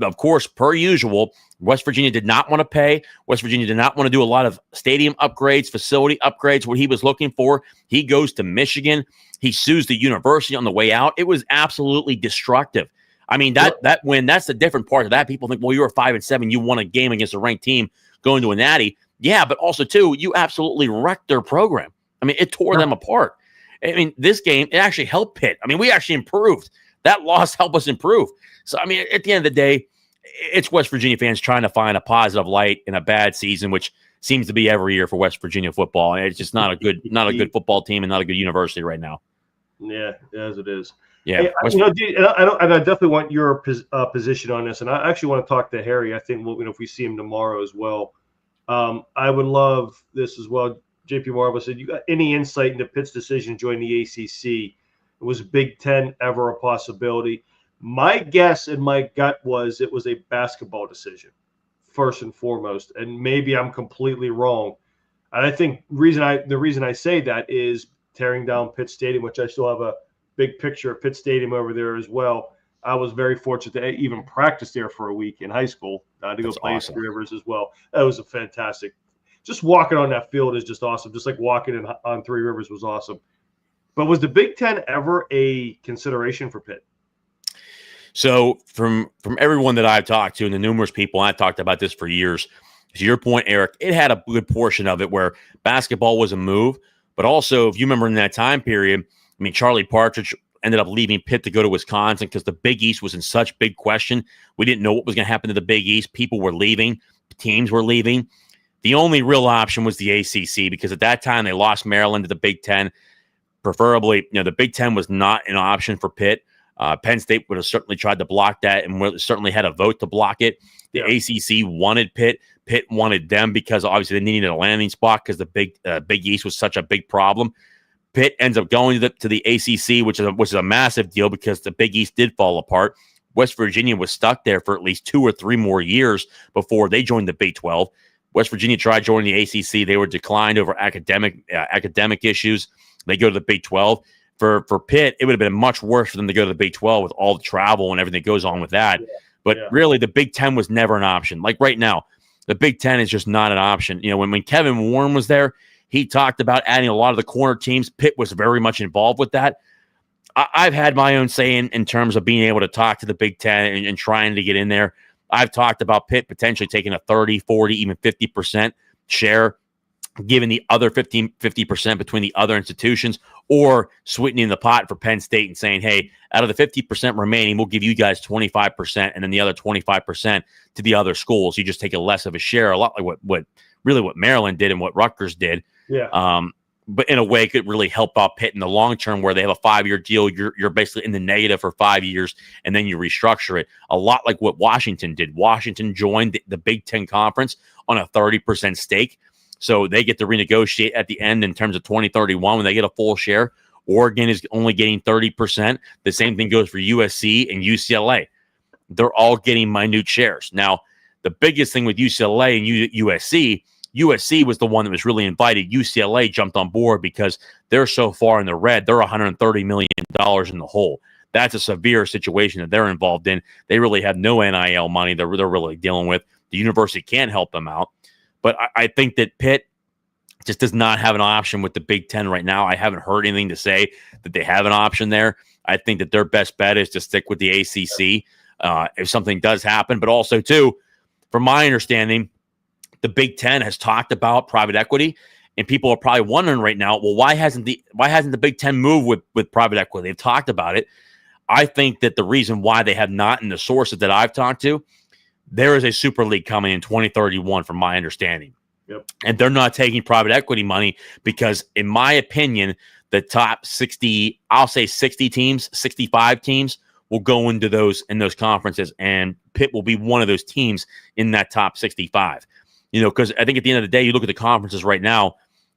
Of course, per usual, West Virginia did not want to pay. West Virginia did not want to do a lot of stadium upgrades, facility upgrades, what he was looking for. He goes to Michigan. He sues the university on the way out. It was absolutely destructive. I mean, that win, that's the different part of that. People think, well, you were 5-7. You won a game against a ranked team going to a natty. Yeah, but also, too, you absolutely wrecked their program. I mean, it tore them apart. I mean, this game, it actually helped Pitt. I mean, we actually improved. That loss helped us improve. So, I mean, at the end of the day, it's West Virginia fans trying to find a positive light in a bad season, which seems to be every year for West Virginia football. And it's just not a good football team and not a good university right now. Yeah, as it is. Yeah, hey, I definitely want your position on this, and I actually want to talk to Harry. I think if we see him tomorrow as well, I would love this as well. JP Marvel said, "You got any insight into Pitt's decision to join the ACC? Was Big Ten ever a possibility?" My guess and my gut was it was a basketball decision, first and foremost, and maybe I'm completely wrong. And I think the reason I say that is tearing down Pitt Stadium, which I still have a big picture of Pitt Stadium over there as well. I was very fortunate to even practice there for a week in high school. To go play awesome. Three Rivers as well. That was a fantastic. Just walking on that field is just awesome. Just like walking on Three Rivers was awesome. But was the Big Ten ever a consideration for Pitt? So from everyone that I've talked to and the numerous people, I've talked about this for years, to your point, Eric, it had a good portion of it where basketball was a move. But also, if you remember in that time period, I mean, Charlie Partridge ended up leaving Pitt to go to Wisconsin because the Big East was in such big question. We didn't know what was going to happen to the Big East. People were leaving. Teams were leaving. The only real option was the ACC because at that time they lost Maryland to the Big Ten. Preferably, the Big Ten was not an option for Pitt. Penn State would have certainly tried to block that and certainly had a vote to block it. The ACC wanted Pitt. Pitt wanted them because obviously they needed a landing spot because the Big East was such a big problem. Pitt ends up going to the ACC, which is a massive deal because the Big East did fall apart. West Virginia was stuck there for at least 2 or 3 more years before they joined the Big 12. West Virginia tried joining the ACC. They were declined over academic issues. They go to the Big 12. For Pitt, it would have been much worse for them to go to the Big 12 with all the travel and everything that goes on with that. But really, the Big 10 was never an option. Like right now, the Big 10 is just not an option. When Kevin Warren was there, he talked about adding a lot of the corner teams. Pitt was very much involved with that. I've had my own say in terms of being able to talk to the Big 10 and trying to get in there. I've talked about Pitt potentially taking a 30, 40, even 50% share, giving the other 50% between the other institutions, or sweetening the pot for Penn State and saying, hey, out of the 50% remaining, we'll give you guys 25% and then the other 25% to the other schools. You just take a less of a share, a lot like what Maryland did and what Rutgers did. Yeah. But in a way, it could really help out Pitt in the long term where they have a 5-year deal. You're basically in the negative for 5 years, and then you restructure it. A lot like what Washington did. Washington joined the Big Ten Conference on a 30% stake. So they get to renegotiate at the end in terms of 2031 when they get a full share. Oregon is only getting 30%. The same thing goes for USC and UCLA. They're all getting minute shares. Now, the biggest thing with UCLA and USC was the one that was really invited. UCLA jumped on board because they're so far in the red. They're $130 million in the hole. That's a severe situation that they're involved in. They really have no NIL money they're really dealing with. The university can't help them out. But I think that Pitt just does not have an option with the Big Ten right now. I haven't heard anything to say that they have an option there. I think that their best bet is to stick with the ACC if something does happen. But also, too, from my understanding, the Big Ten has talked about private equity, and people are probably wondering right now, well, why hasn't the Big Ten moved with private equity? They've talked about it. I think that the reason why they have not, in the sources that I've talked to, there is a super league coming in 2031, from my understanding. Yep. And they're not taking private equity money because, in my opinion, the top 60, I'll say 60 teams, 65 teams will go into those conferences, and Pitt will be one of those teams in that top 65. Because I think at the end of the day, you look at the conferences right now,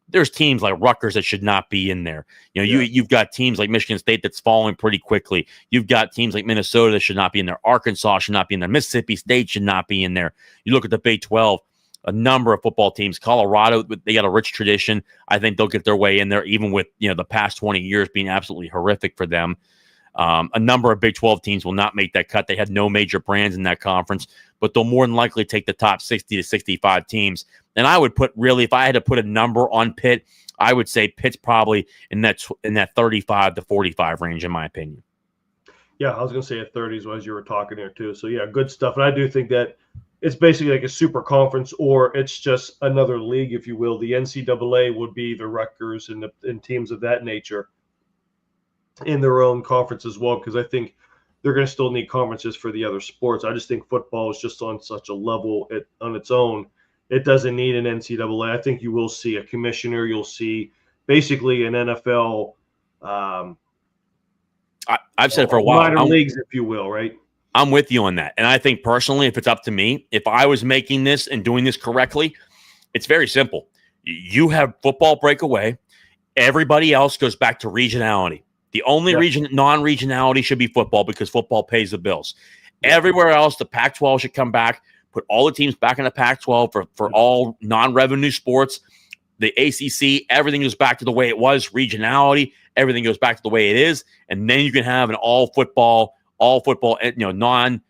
there's teams like Rutgers that should not be in there. You've got teams like Michigan State that's falling pretty quickly. You've got teams like Minnesota that should not be in there. Arkansas should not be in there. Mississippi State should not be in there. You look at the Big 12, a number of football teams. Colorado, they got a rich tradition. I think they'll get their way in there, even with the past 20 years being absolutely horrific for them. A number of Big 12 teams will not make that cut. They had no major brands in that conference, but they'll more than likely take the top 60 to 65 teams. And I would put, really, if I had to put a number on Pitt, I would say Pitt's probably in that 35 to 45 range, in my opinion. Yeah, I was going to say at 30s as you were talking there too. So yeah, good stuff. And I do think that it's basically like a super conference, or it's just another league, if you will. The NCAA would be the Rutgers and teams of that nature in their own conference as well, because I think they're going to still need conferences for the other sports. I just think football is just on such a level on its own. It doesn't need an NCAA. I think you will see a commissioner. You'll see basically an NFL. I've said it for a while. Minor leagues, if you will, right? I'm with you on that. And I think personally, if it's up to me, if I was making this and doing this correctly, it's very simple. You have football break away. Everybody else goes back to regionality. The only non-regionality should be football, because football pays the bills. Everywhere else, the Pac-12 should come back, put all the teams back in the Pac-12 for all non-revenue sports. The ACC, everything goes back to the way it was. Regionality, everything goes back to the way it is. And then you can have an all football, non-NCAA.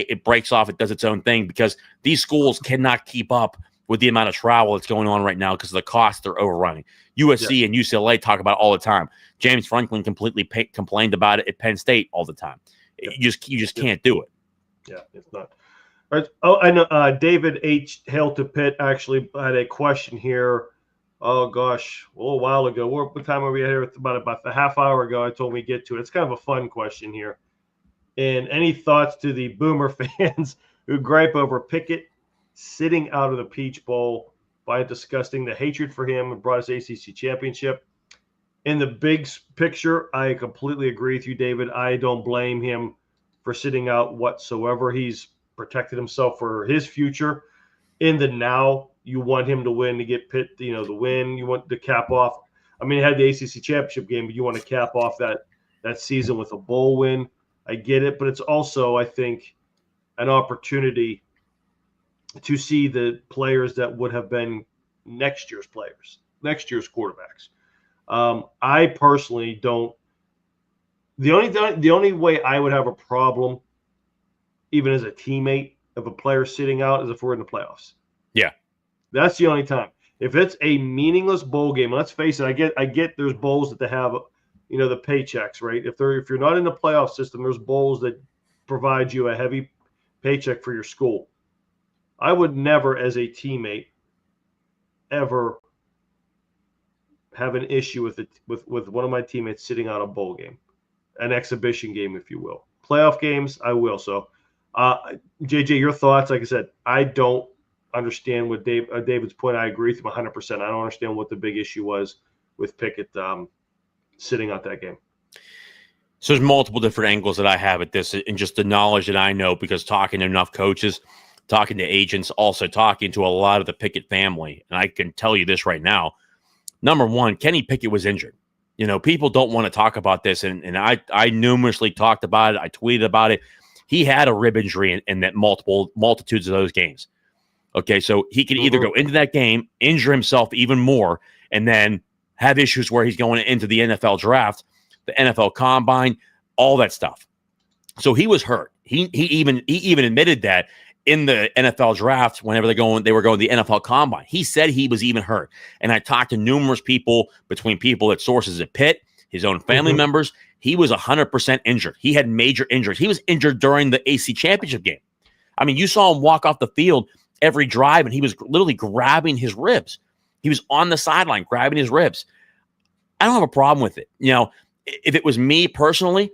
It breaks off. It does its own thing, because these schools cannot keep up with the amount of travel that's going on right now because of the costs they're overrunning. USC and UCLA talk about it all the time. James Franklin completely complained about it at Penn State all the time. You just can't do it. Yeah, it's not. All right. Oh, I know. David H. Hail to Pitt actually had a question here. Oh gosh, a little while ago. What time were we here? About a half hour ago. I told me to get to it. It's kind of a fun question here. And any thoughts to the Boomer fans who gripe over Pickett sitting out of the Peach Bowl by discussing the hatred for him and brought us ACC championship? In the big picture, I completely agree with you, David. I don't blame him for sitting out whatsoever. He's protected himself for his future. In the now, you want him to win to get Pitt, the win. You want to cap off. I mean, he had the ACC championship game, but you want to cap off that season with a bowl win. I get it, but it's also, I think, an opportunity to see the players that would have been next year's players, next year's quarterbacks. I personally don't. The only way I would have a problem, even as a teammate, of a player sitting out, is if we're in the playoffs. Yeah, that's the only time. If it's a meaningless bowl game, let's face it. I get there's bowls that they have, the paychecks, right? If you're not in the playoff system, there's bowls that provide you a heavy paycheck for your school. I would never, as a teammate, ever have an issue with one of my teammates sitting out a bowl game, an exhibition game, if you will. Playoff games, I will. So, JJ, your thoughts? Like I said, I don't understand what David's point. I agree with him 100%. I don't understand what the big issue was with Pickett sitting out that game. So there's multiple different angles that I have at this, and just the knowledge that I know, because talking to enough coaches, talking to agents, also talking to a lot of the Pickett family. And I can tell you this right now. Number one, Kenny Pickett was injured. People don't want to talk about this, and I numerously talked about it. I tweeted about it. He had a rib injury in that multitudes of those games. Okay, so he could either go into that game, injure himself even more, and then have issues where he's going into the NFL draft, the NFL combine, all that stuff. So he was hurt. He even admitted that in the NFL draft, whenever they were going to the NFL combine. He said he was even hurt. And I talked to numerous people, between people at sources at Pitt, his own family members. He was 100% injured. He had major injuries. He was injured during the AC championship game. I mean, you saw him walk off the field every drive, and he was literally grabbing his ribs. He was on the sideline grabbing his ribs. I don't have a problem with it. If it was me personally,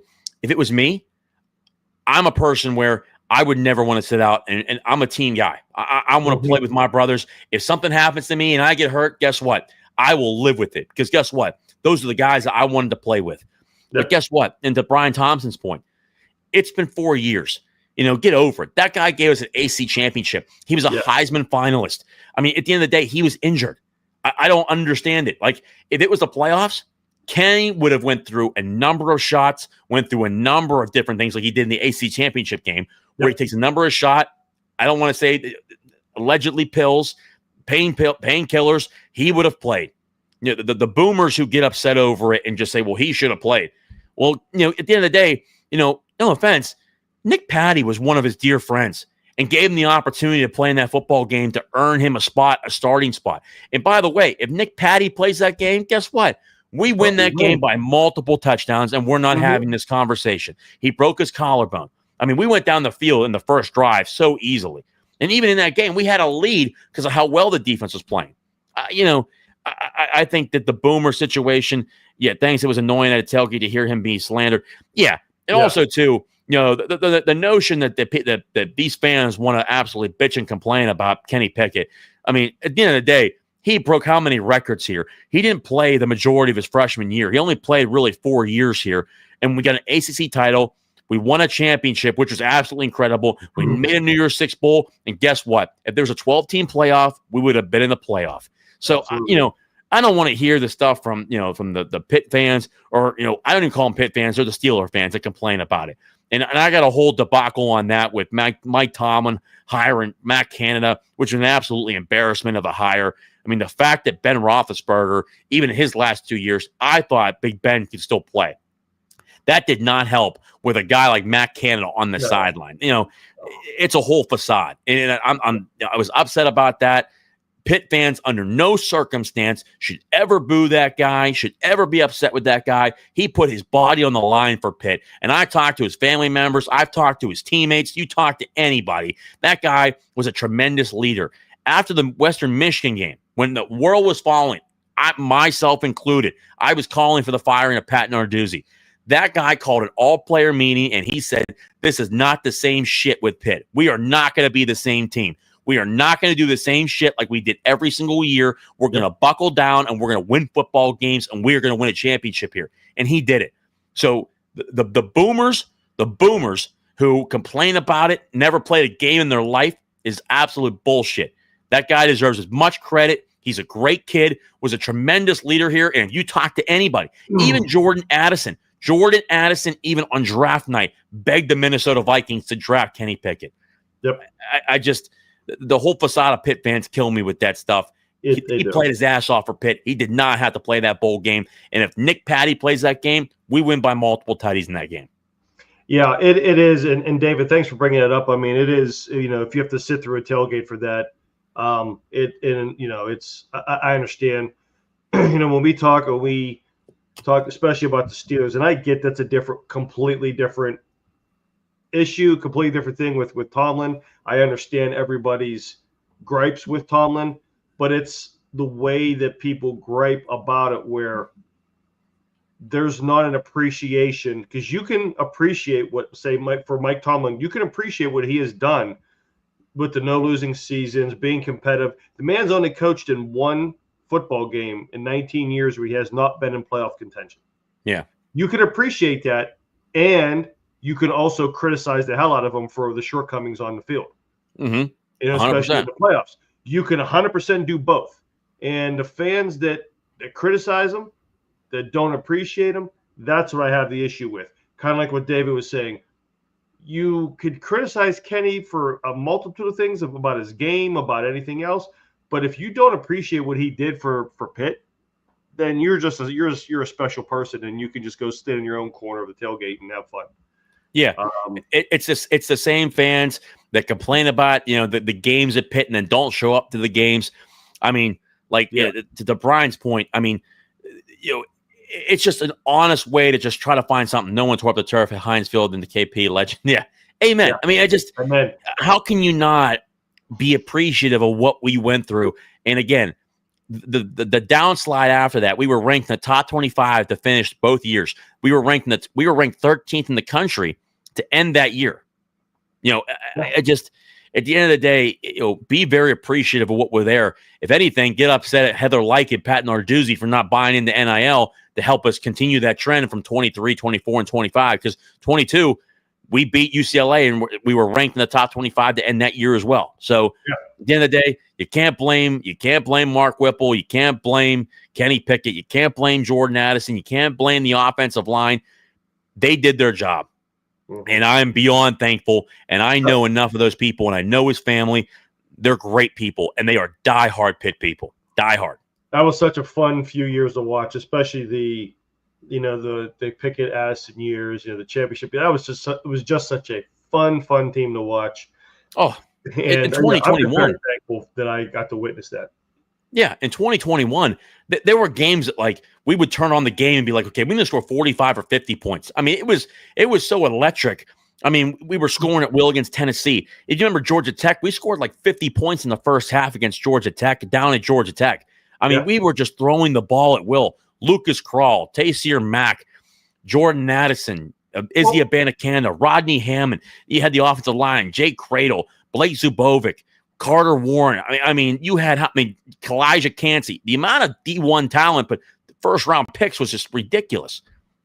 I'm a person where I would never want to sit out, and I'm a team guy. I want to play with my brothers. If something happens to me and I get hurt, guess what? I will live with it, because guess what? Those are the guys that I wanted to play with. Yeah. But guess what? And to Brian Thompson's point, it's been 4 years. Get over it. That guy gave us an AC championship. He was a Heisman finalist. I mean, at the end of the day, he was injured. I don't understand it. Like, if it was the playoffs, Kenny would have went through a number of shots, went through a number of different things like he did in the AC championship game, where he takes a number of shots. I don't want to say allegedly pills, painkillers. He would have played. The boomers who get upset over it and just say, well, he should have played. Well, at the end of the day, no offense, Nick Patty was one of his dear friends and gave him the opportunity to play in that football game to earn him a starting spot. And by the way, if Nick Patty plays that game, guess what? We win that game by multiple touchdowns, and we're not having this conversation. He broke his collarbone. I mean, we went down the field in the first drive so easily. And even in that game, we had a lead because of how well the defense was playing. I think that the Boomer situation, thanks. It was annoying at a tailgate to hear him being slandered. Yeah. And also, too, the notion that these fans want to absolutely bitch and complain about Kenny Pickett. I mean, at the end of the day, he broke how many records here? He didn't play the majority of his freshman year. He only played really 4 years here. And we got an ACC title. We won a championship, which was absolutely incredible. We made a New Year's Six Bowl. And guess what? If there's a 12-team playoff, we would have been in the playoff. So, I don't want to hear the stuff from the Pitt fans, or, I don't even call them Pitt fans. They're the Steeler fans that complain about it. And I got a whole debacle on that with Mike Tomlin hiring Matt Canada, which was an absolutely embarrassment of a hire. I mean, the fact that Ben Roethlisberger, even in his last 2 years, I thought Big Ben could still play. That did not help with a guy like Matt Canada on the sideline. It's a whole facade. And I was upset about that. Pitt fans, under no circumstance, should ever boo that guy, should ever be upset with that guy. He put his body on the line for Pitt. And I talked to his family members. I've talked to his teammates. You talk to anybody. That guy was a tremendous leader. After the Western Michigan game, when the world was falling, myself included, I was calling for the firing of Pat Narduzzi. That guy called an all-player meeting, and he said, this is not the same shit with Pitt. We are not going to be the same team. We are not going to do the same shit like we did every single year. We're going to buckle down, and we're going to win football games, and we're going to win a championship here. And he did it. So the boomers who complain about it, never played a game in their life, is absolute bullshit. That guy deserves as much credit. He's a great kid, was a tremendous leader here. And if you talk to anybody, even Jordan Addison, even on draft night, begged the Minnesota Vikings to draft Kenny Pickett. Yep. I just, the whole facade of Pitt fans kill me with that stuff. He played his ass off for Pitt. He did not have to play that bowl game. And if Nick Patty plays that game, we win by multiple tutties in that game. Yeah, it is. And David, thanks for bringing it up. I mean, it is, if you have to sit through a tailgate for that, it's, I understand, when we talk especially about the Steelers, and I get that's a completely different issue, completely different thing with Tomlin. I understand everybody's gripes with Tomlin, but it's the way that people gripe about it where there's not an appreciation, because you can appreciate for Mike Tomlin, you can appreciate what he has done with the no losing seasons, being competitive. The man's only coached in one football game in 19 years where he has not been in playoff contention. Yeah. You can appreciate that, and you can also criticize the hell out of him for the shortcomings on the field. Mm-hmm. Especially in the playoffs. You can 100% do both. And the fans that criticize him, that don't appreciate him, that's what I have the issue with. Kind of like what David was saying. You could criticize Kenny for a multitude of things about his game, about anything else. But if you don't appreciate what he did for Pitt, then you're a special person, and you can just go sit in your own corner of the tailgate and have fun. Yeah, it's the same fans that complain about the games at Pitt and then don't show up to the games. I mean, to Brian's point, I mean, it's just an honest way to just try to find something. No one tore up the turf at Heinz Field in the KP legend. Yeah, amen. Yeah. I mean, how can you not be appreciative of what we went through? And again, the downslide after that, we were ranked in the top 25 to finish both years. We were ranked 13th in the country to end that year. I just, at the end of the day, be very appreciative of what we're there. If anything, get upset at Heather Lyke and Pat Narduzzi for not buying into NIL to help us continue that trend from 23, 24, and 25. Because 22, we beat UCLA and we were ranked in the top 25 to end that year as well. So at the end of the day, you can't blame Mark Whipple. You can't blame Kenny Pickett. You can't blame Jordan Addison. You can't blame the offensive line. They did their job. And I'm beyond thankful. And I know enough of those people, and I know his family. They're great people, and they are diehard Pitt people. Diehard. That was such a fun few years to watch, especially the Pickett Addison years, the championship. It was just such a fun team to watch. Oh, in And I'm just very 2021. thankful that I got to witness that. Yeah, in 2021, there were games that like we would turn on the game and be like, okay, we need to score 45 or 50 points. I mean, it was so electric. I mean, we were scoring at will against Tennessee. If you remember Georgia Tech, we scored like 50 points in the first half against Georgia Tech, down at Georgia Tech. I mean, we were just throwing the ball at will. Lucas Krull, Tayseer Mack, Jordan Addison, Izzy Abanikanda, Rodney Hammond. You had the offensive line, Jake Cradle, Blake Zubovic, Carter Warren. I mean, you had Kalijah Cansey. The amount of D1 talent, but the first round picks was just ridiculous.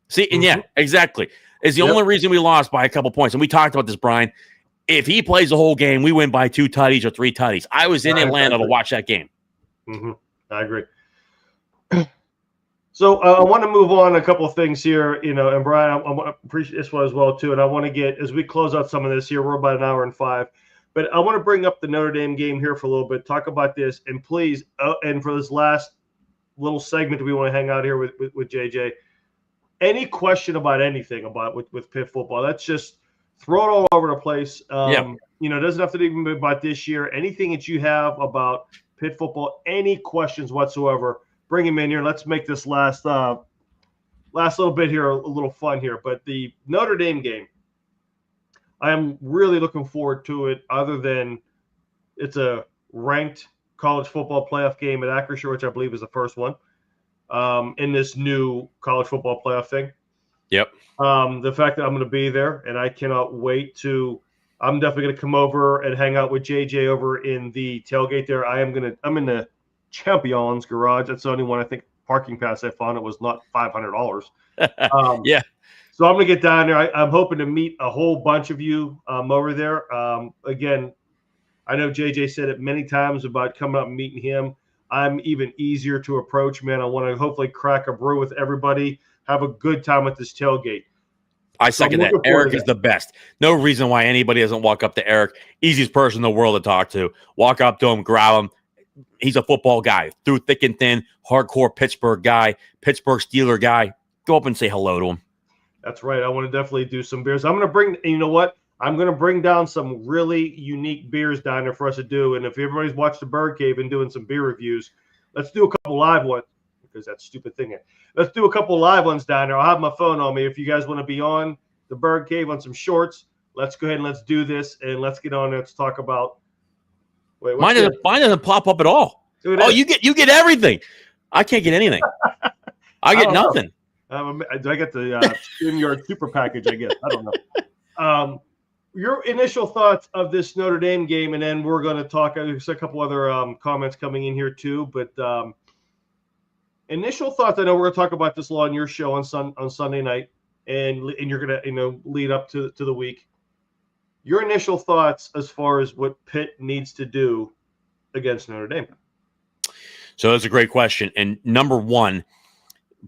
See, and yeah, exactly. It's the only reason we lost by a couple points. And we talked about this, Brian. If he plays the whole game, we win by 2 tutties or 3 tutties. I was in Atlanta to watch that game. I agree. So I want to move on a couple of things here, and Brian, I appreciate this one as well, too. And I want to get, as we close out some of this here, we're about an hour and 5. But I want to bring up the Notre Dame game here for a little bit, talk about this. And please, and for this last little segment, we want to hang out here with JJ. Any question about anything about with Pitt football, that's just throw it all over the place. It doesn't have to even be about this year. Anything that you have about Pitt football, any questions whatsoever, bring him in here. Let's make this last little bit here a little fun here. But the Notre Dame game, I am really looking forward to it, other than it's a ranked college football playoff game at Acrisure, which I believe is the first one in this new college football playoff thing. Yep. The fact that I'm going to be there, and I cannot wait to – I'm definitely going to come over and hang out with JJ over in the tailgate there. I'm in the Champions garage. That's the only one, I think, parking pass I found. It was not $500. Yeah. So I'm going to get down there. I'm hoping to meet a whole bunch of you over there. Again, I know JJ said it many times about coming up and meeting him. I'm even easier to approach, man. I want to hopefully crack a brew with everybody, have a good time at this tailgate. I second that. Eric is the best. No reason why anybody doesn't walk up to Eric. Easiest person in the world to talk to. Walk up to him, grab him. He's a football guy, through thick and thin, hardcore Pittsburgh guy, Pittsburgh Steeler guy. Go up and say hello to him. That's right. I want to definitely do some beers. I'm going to bring, you know what? I'm going to bring down some really unique beers down there for us to do. And if everybody's watched the Bird Cave and doing some beer reviews, let's do a couple live ones, because that's a stupid thing. Let's do a couple live ones down there. I'll have my phone on me. If you guys want to be on the Bird Cave on some shorts, let's go ahead and let's do this. And let's get on there. Let's talk about. Wait, mine doesn't pop up at all. Oh, you get everything. I can't get anything. I get nothing. Do I get the StreamYard super package? I guess I don't know. Your initial thoughts of this Notre Dame game, and then we're going to talk. There's a couple other comments coming in here too, but initial thoughts. I know we're going to talk about this a lot on your show on Sunday night, and you're going to lead up to the week. Your initial thoughts as far as what Pitt needs to do against Notre Dame. So that's a great question, and number one.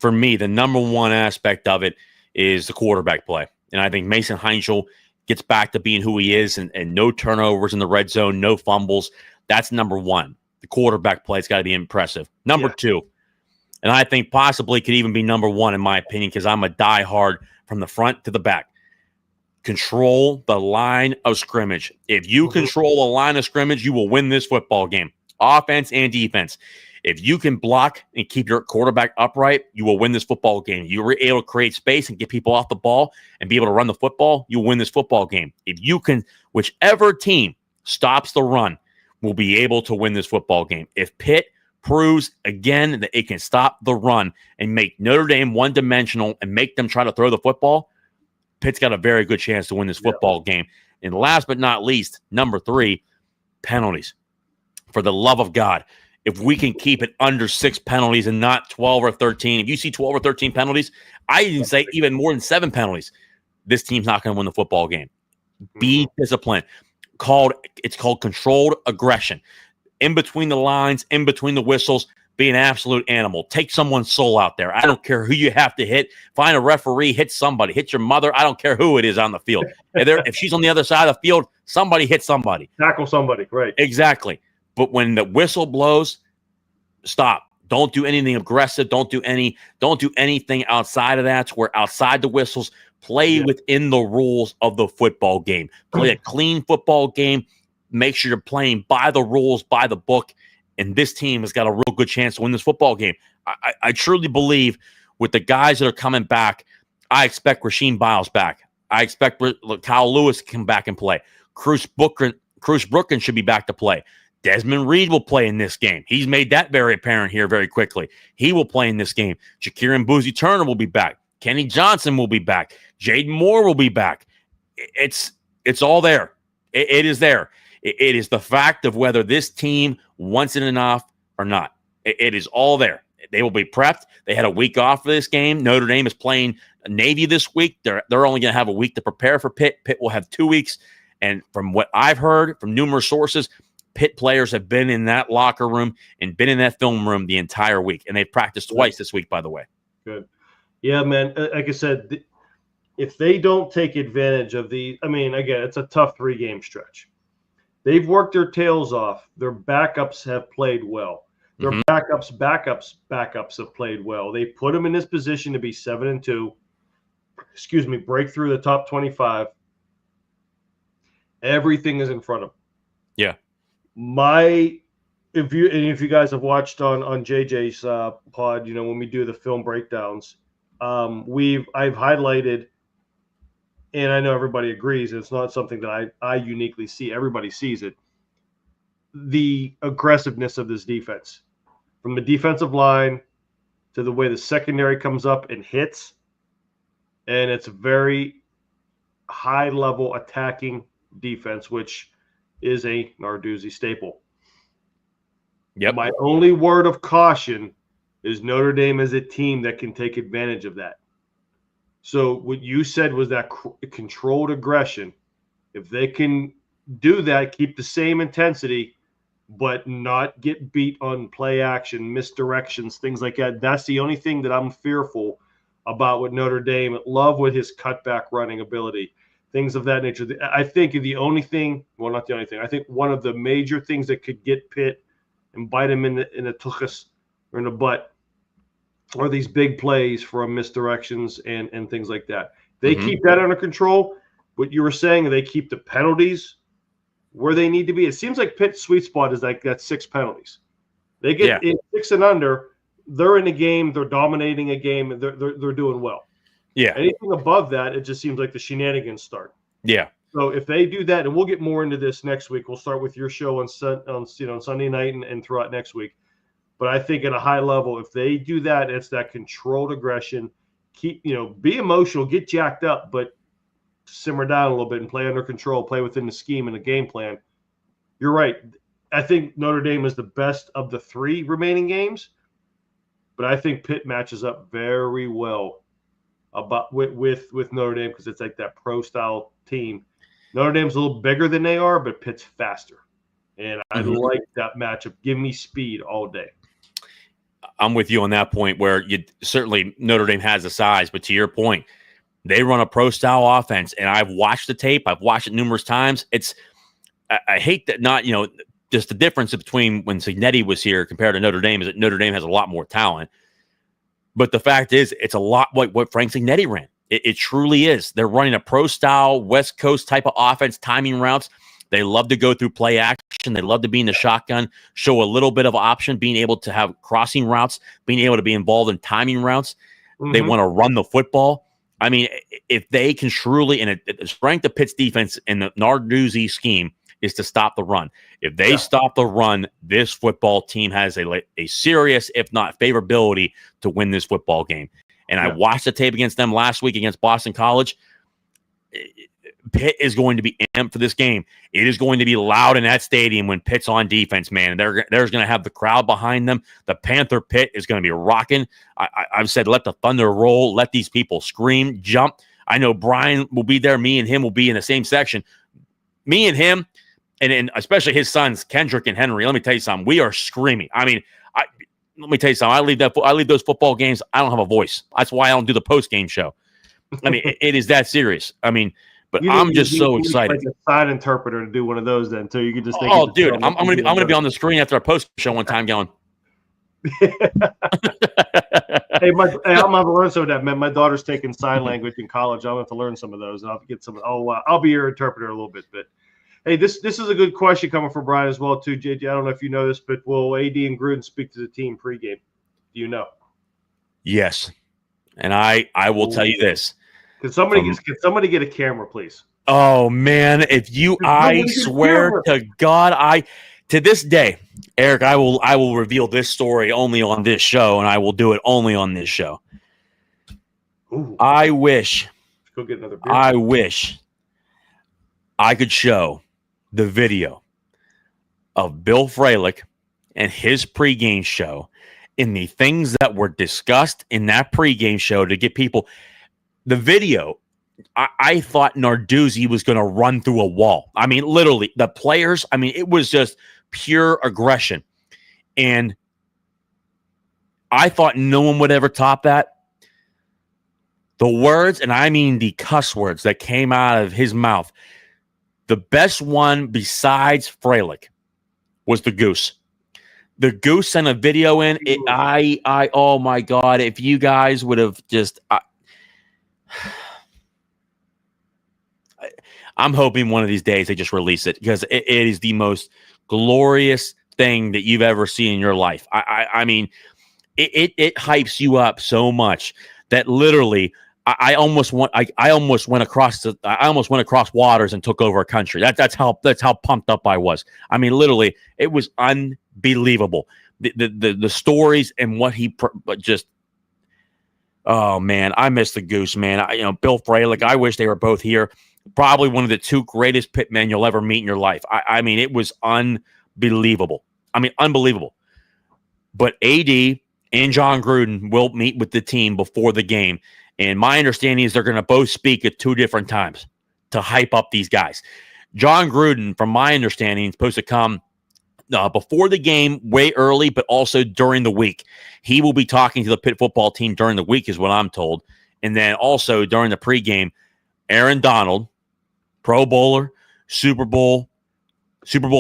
For me, the number one aspect of it is the quarterback play. And I think Mason Heinzel gets back to being who he is, and no turnovers in the red zone, no fumbles. That's number one. The quarterback play has got to be impressive. Number two, and I think possibly could even be number one in my opinion, because I'm a diehard from the front to the back. Control the line of scrimmage. If you control a line of scrimmage, you will win this football game, offense and defense. If you can block and keep your quarterback upright, you will win this football game. You were able to create space and get people off the ball and be able to run the football, you'll win this football game. If you can, whichever team stops the run will be able to win this football game. If Pitt proves again that it can stop the run and make Notre Dame one-dimensional and make them try to throw the football, Pitt's got a very good chance to win this football game. And last but not least, number 3, penalties. For the love of God, if we can keep it under 6 penalties and not 12 or 13, if you see 12 or 13 penalties, I even say even more than 7 penalties, this team's not going to win the football game. Be disciplined. It's called controlled aggression. In between the lines, in between the whistles, be an absolute animal. Take someone's soul out there. I don't care who you have to hit. Find a referee, hit somebody. Hit your mother. I don't care who it is on the field. If she's on the other side of the field, somebody hit somebody. Tackle somebody, right. Exactly. But when the whistle blows, stop. Don't do anything aggressive. Don't do anything outside of that. Where outside the whistles, play within the rules of the football game. Play a clean football game. Make sure you're playing by the rules, by the book. And this team has got a real good chance to win this football game. I truly believe with the guys that are coming back, I expect Rasheem Biles back. I expect Kyle Lewis to come back and play. Cruz Brookins should be back to play. Desmond Reed will play in this game. He's made that very apparent here very quickly. He will play in this game. Jaquirin Boozy-Turner will be back. Kenny Johnson will be back. Jaden Moore will be back. It's all there. It is there. It is the fact of whether this team wants it enough or not. It is all there. They will be prepped. They had a week off for this game. Notre Dame is playing Navy this week. They're only going to have a week to prepare for Pitt. Pitt will have 2 weeks. And from what I've heard from numerous sources, Pitt players have been in that locker room and been in that film room the entire week. And they've practiced twice this week, by the way. Good. Yeah, man. Like I said, if they don't take advantage of again, it's a tough 3-game stretch. They've worked their tails off. Their backups have played well. Their backups have played well. They put them in this position to be 7-2. Break through the top 25. Everything is in front of them. Yeah. If you guys have watched on JJ's pod, when we do the film breakdowns, I've highlighted, and I know everybody agrees, it's not something that I uniquely see. Everybody sees it. The aggressiveness of this defense, from the defensive line to the way the secondary comes up and hits, and it's a very high-level attacking defense, which is a Narduzzi staple. Yep. My only word of caution is Notre Dame is a team that can take advantage of that. So what you said was that controlled aggression. If they can do that, keep the same intensity, but not get beat on play action, misdirections, things like that. That's the only thing that I'm fearful about with Notre Dame. Love with his cutback running ability, things of that nature. I think the only thing, well, not the only thing, I think one of the major things that could get Pitt and bite him in the tuchus or in the butt are these big plays from misdirections and things like that. They keep that under control. What you were saying, they keep the penalties where they need to be. It seems like Pitt's sweet spot is like that 6 penalties. They get in 6 and under, they're in a game, they're dominating a game, and they're doing well. Yeah. Anything above that, it just seems like the shenanigans start. Yeah. So if they do that, and we'll get more into this next week. We'll start with your show on Sunday night and throughout next week. But I think at a high level, if they do that, it's that controlled aggression. Keep, be emotional, get jacked up, but simmer down a little bit and play under control, play within the scheme and the game plan. You're right. I think Notre Dame is the best of the 3 remaining games, but I think Pitt matches up very well with Notre Dame because it's like that pro-style team. Notre Dame's a little bigger than they are, but Pitt's faster. And I like that matchup. Give me speed all day. I'm with you on that point where certainly Notre Dame has the size, but to your point, they run a pro-style offense, and I've watched the tape. I've watched it numerous times. I hate that not, just the difference between when Cignetti was here compared to Notre Dame is that Notre Dame has a lot more talent. But the fact is, it's a lot like what Frank Cignetti ran. It truly is. They're running a pro-style West Coast type of offense, timing routes. They love to go through play action. They love to be in the shotgun, show a little bit of option, being able to have crossing routes, being able to be involved in timing routes. They want to run the football. I mean, if they can truly, and the strength of Pitt's defense in the Narduzzi scheme is to stop the run. If they stop the run, this football team has a serious, if not favorability, to win this football game. And I watched the tape against them last week against Boston College. Pitt is going to be amped for this game. It is going to be loud in that stadium when Pitt's on defense, man. There's going to have the crowd behind them. The Panther Pit is going to be rocking. I've said, let the thunder roll. Let these people scream, jump. I know Brian will be there. Me and him will be in the same section. Me and him, and especially his sons, Kendrick and Henry. Let me tell you something. We are screaming. I mean, let me tell you something. I leave those football games. I don't have a voice. That's why I don't do the post-game show. I mean, it is that serious. I mean, but I'm just so excited. Like a sign interpreter to do one of those then, so you could just. Oh, dude, I'm gonna be on the screen after our post show one time going. Hey, I'm gonna learn some of that, man. My daughter's taking sign language in college. I'll have to learn some of those, and I'll get some. I'll be your interpreter a little bit. But hey, this is a good question coming from Brian as well too, JJ. I don't know if you know this, but will AD and Gruden speak to the team pregame? Do you know? Yes, and I will tell you this. Can somebody get a camera, please? Oh man, I swear to God, to this day, Eric, I will reveal this story only on this show, and I will do it only on this show. Ooh. I wish. Let's go get another beer. I wish I could show the video of Bill Fralick and his pregame show and the things that were discussed in that pregame show to get people the video. I thought Narduzzi was going to run through a wall. I mean, literally, the players, I mean, it was just pure aggression. And I thought no one would ever top that. The words, and I mean the cuss words that came out of his mouth, the best one besides Fralick was the Goose. The Goose sent a video in. Oh my God, if you guys would have just... I'm hoping one of these days they just release it because it is the most glorious thing that you've ever seen in your life. I mean, it hypes you up so much that literally I almost went across waters and took over a country. That's how pumped up I was. I mean, literally, it was unbelievable. The stories and what he just. Oh man, I miss the Goose, man. Bill Fralick. I wish they were both here. Probably one of the two greatest pit men you'll ever meet in your life. I mean, it was unbelievable. I mean, unbelievable. But AD and John Gruden will meet with the team before the game. And my understanding is they're going to both speak at 2 different times to hype up these guys. John Gruden, from my understanding, is supposed to come before the game way early, but also during the week. He will be talking to the Pitt football team during the week is what I'm told. And then also during the pregame, Aaron Donald, Pro Bowler, Super Bowl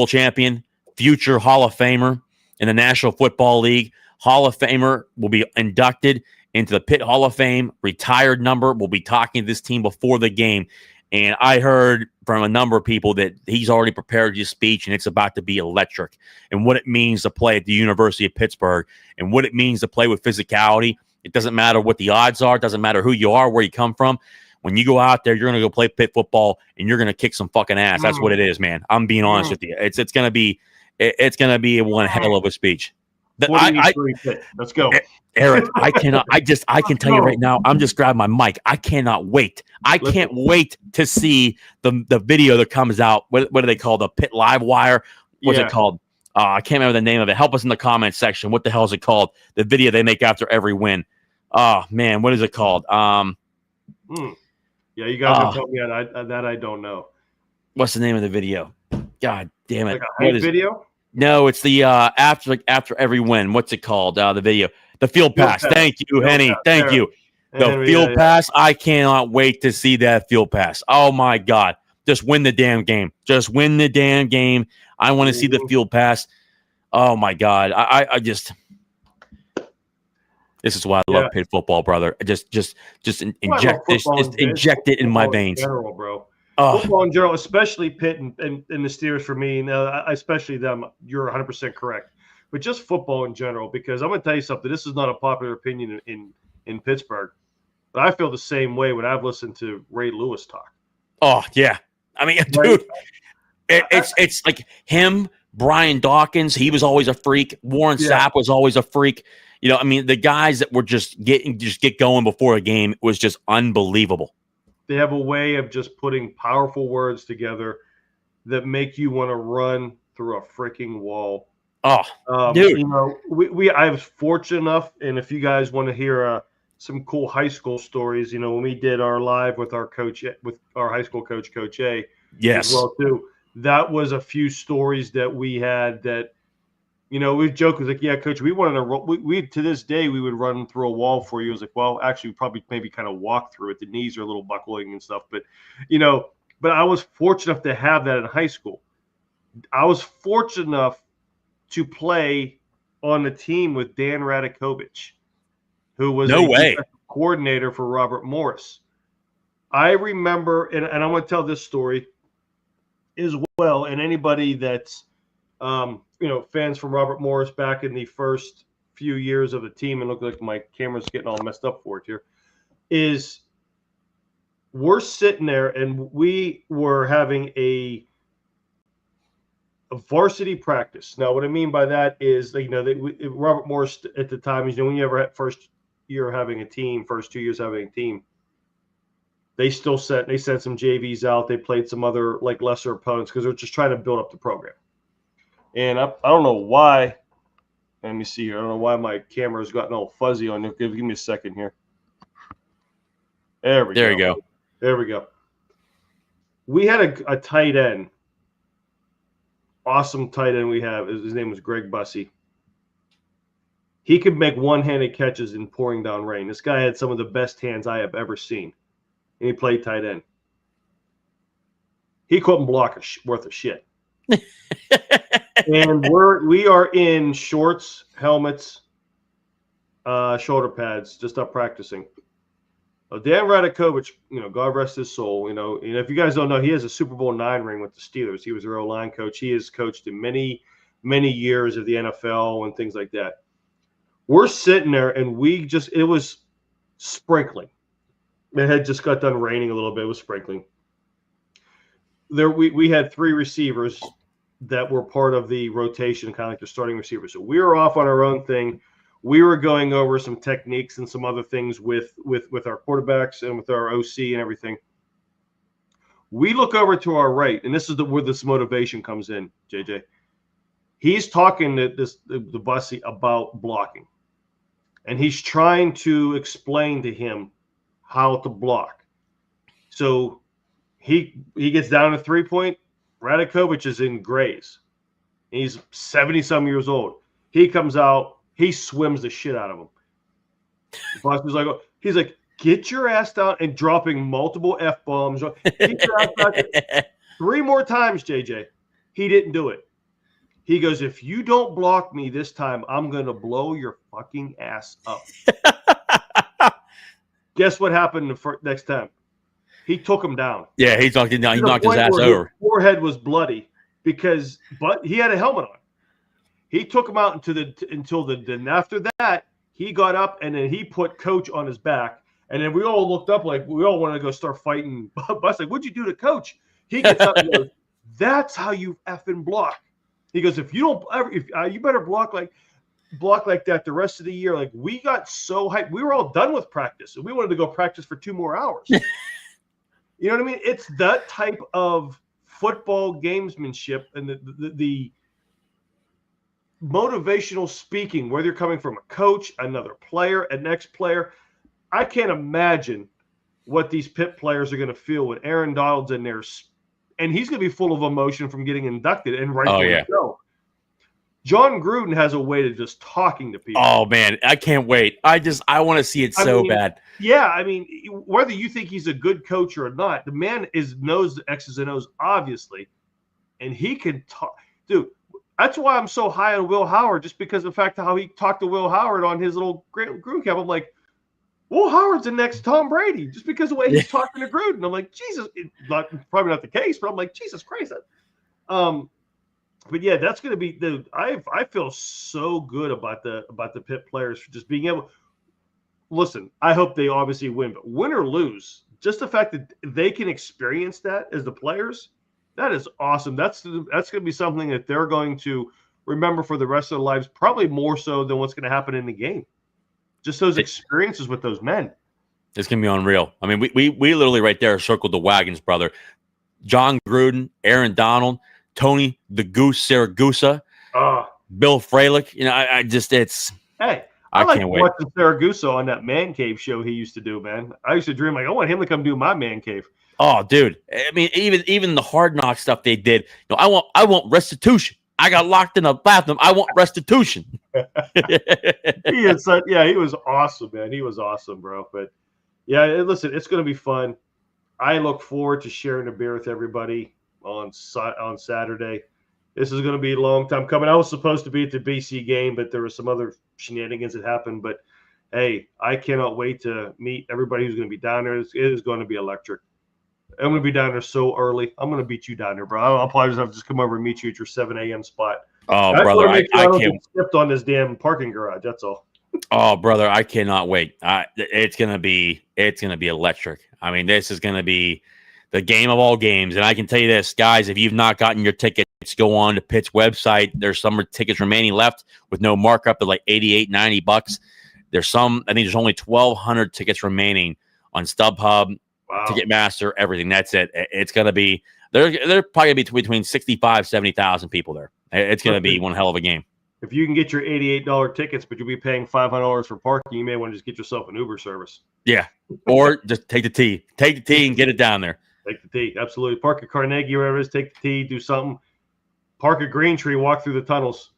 champion, future Hall of Famer in the National Football League. Hall of Famer will be inducted into the Pitt Hall of Fame. Retired number will be talking to this team before the game. And I heard from a number of people that he's already prepared his speech and it's about to be electric. And what it means to play at the University of Pittsburgh and what it means to play with physicality. It doesn't matter what the odds are. It doesn't matter who you are, where you come from. When you go out there, you're going to go play Pitt football and you're going to kick some fucking ass. That's what it is, man. I'm being honest with you. It's going to be one hell of a speech. Let's go. Eric, I can tell you right now, I'm just grabbing my mic. I cannot wait. I can't wait to see the video that comes out. What do they call the Pitt Live Wire? What's it called? I can't remember the name of it. Help us in the comments section. What the hell is it called? The video they make after every win. Oh man, what is it called? Yeah, you guys can tell me that I don't know. What's the name of the video? God damn it! Like a hype video? No, it's the after every win. What's it called? The video, the field pass. Thank you, Henny. Thank you. The field pass. I cannot wait to see that field pass. Oh my God! Just win the damn game. Just win the damn game. I want to see the field pass. Oh my God! I just. This is why I love Pitt football, brother. Just inject this. Just inject it in my veins. In general, bro. Football in general, especially Pitt and the Steelers for me, especially them, you're 100% correct. But just football in general, because I'm going to tell you something. This is not a popular opinion in Pittsburgh, but I feel the same way when I've listened to Ray Lewis talk. Oh, yeah. I mean, dude, it's like him, Brian Dawkins, he was always a freak. Warren Sapp was always a freak. I mean, the guys that were just get going before a game was just unbelievable. They have a way of just putting powerful words together that make you want to run through a freaking wall. Oh, dude. I was fortunate enough, and if you guys want to hear some cool high school stories, when we did our live with our coach, with our high school coach, Coach A, as well too. That was a few stories that we had that. We joked, was like, yeah, coach, we wanted to we to this day, we would run through a wall for you. I was like, well, actually, we probably maybe kind of walk through it. The knees are a little buckling and stuff. But, but I was fortunate enough to have that in high school. I was fortunate enough to play on the team with Dan Radakovich, who was No a way. defensive coordinator for Robert Morris. I remember, and I'm going to tell this story as well, and anybody that's, fans from Robert Morris back in the first few years of the team, and look like my camera's getting all messed up for it here, is we're sitting there and we were having a varsity practice. Now, what I mean by that is, Robert Morris at the time, when you ever had first year having a team, first 2 years having a team, they sent some JVs out. They played some other lesser opponents because they're just trying to build up the program. And I don't know why. Let me see here. I don't know why my camera's gotten all fuzzy on it. Give me a second here. There we go. There you go. There we go. We had a tight end. Awesome tight end we have. His name was Greg Bussey. He could make one-handed catches in pouring down rain. This guy had some of the best hands I have ever seen. And he played tight end. He couldn't block worth of shit. And we are in shorts, helmets, shoulder pads, just up practicing. Dan Radakovich, God rest his soul. If you guys don't know, he has a Super Bowl IX ring with the Steelers. He was their O-line coach. He has coached in many, many years of the NFL and things like that. We're sitting there, and it was sprinkling. It had just got done raining a little bit. It was sprinkling. We had 3 receivers that were part of the rotation, kind of like the starting receivers. So we were off on our own thing. We were going over some techniques and some other things with our quarterbacks and with our OC and everything. We look over to our right, and this is where this motivation comes in, JJ. He's talking to the Bussy about blocking, and he's trying to explain to him how to block. So he gets down to 3-point. Radakovich is in grays. He's 70-some years old. He comes out. He swims the shit out of him. He's like, get your ass down, and dropping multiple F-bombs. Get your ass down. 3 more times, JJ. He didn't do it. He goes, if you don't block me this time, I'm going to blow your fucking ass up. Guess what happened the next time? He took him down. Yeah, he knocked his ass over. His forehead was bloody but he had a helmet on. He took him out then after that, he got up and then he put Coach on his back. And then we all looked up like we all wanted to go start fighting. Bus like, what'd you do to Coach? He gets up and goes, that's how you effing block. He goes, if you don't ever, you better block like that the rest of the year. Like, we got so hyped. We were all done with practice, and we wanted to go practice for 2 more hours. You know what I mean? It's that type of football gamesmanship and the motivational speaking, whether you're coming from a coach, another player, an ex-player. I can't imagine what these Pitt players are going to feel when Aaron Donald's in there, and he's going to be full of emotion from getting inducted, and rightfully so. John Gruden has a way to just talking to people. Oh, man, I can't wait. I want to see it bad. Yeah, I mean, whether you think he's a good coach or not, the man knows the X's and O's, obviously, and he can talk. Dude, that's why I'm so high on Will Howard, just because of the fact of how he talked to Will Howard on his little Gruden camp. I'm like, Will Howard's the next Tom Brady, just because of the way he's talking to Gruden. I'm like, Jesus, probably not the case, but I'm like, Jesus Christ. But yeah, that's going to be I feel so good about the Pitt players for just being able. Listen, I hope they obviously win, but win or lose, just the fact that they can experience that as the players, that is awesome. That's going to be something that they're going to remember for the rest of their lives, probably more so than what's going to happen in the game. Just those experiences with those men. It's going to be unreal. I mean, we literally right there circled the wagons, brother. John Gruden, Aaron Donald, Tony the Goose Siragusa, Bill Fralick. I can't wait. Watching Siragusa on that Man Cave show he used to do, man. I used to dream I want him to come do my Man Cave. Oh, dude. I mean, even the Hard Knock stuff they did. I want restitution. I got locked in a bathroom. I want restitution. He was awesome, man. He was awesome, bro. But yeah, listen, it's going to be fun. I look forward to sharing a beer with everybody on Saturday. This is going to be a long time coming. I was supposed to be at the BC game, but there were some other shenanigans that happened. But hey, I cannot wait to meet everybody who's going to be down there. It is going to be electric. I'm going to be down there so early. I'm going to beat you down there, bro. I'll probably just come over and meet you at your 7 a.m. spot. Oh, I brother, want to make sure I I don't can't. get skipped on this damn parking garage. That's all. Oh, brother, I cannot wait. It's gonna be electric. I mean, this is gonna be the game of all games. And I can tell you this, guys, if you've not gotten your tickets, go on to Pitt's website. There's some tickets remaining left with no markup at like $88, $90. There's some, I think there's only 1,200 tickets remaining on StubHub, Wow. Ticketmaster, everything. That's it. It's gonna be they're probably gonna be between 65, 70,000 people there. It's gonna be one hell of a game. If you can get your $88 tickets, but you'll be paying $500 for parking, you may want to just get yourself an Uber service. Yeah, or just take the T. Take the T and get it down there. Take the T, absolutely. Park at Carnegie, wherever it is. Take the T, do something. Park at Green Tree, walk through the tunnels.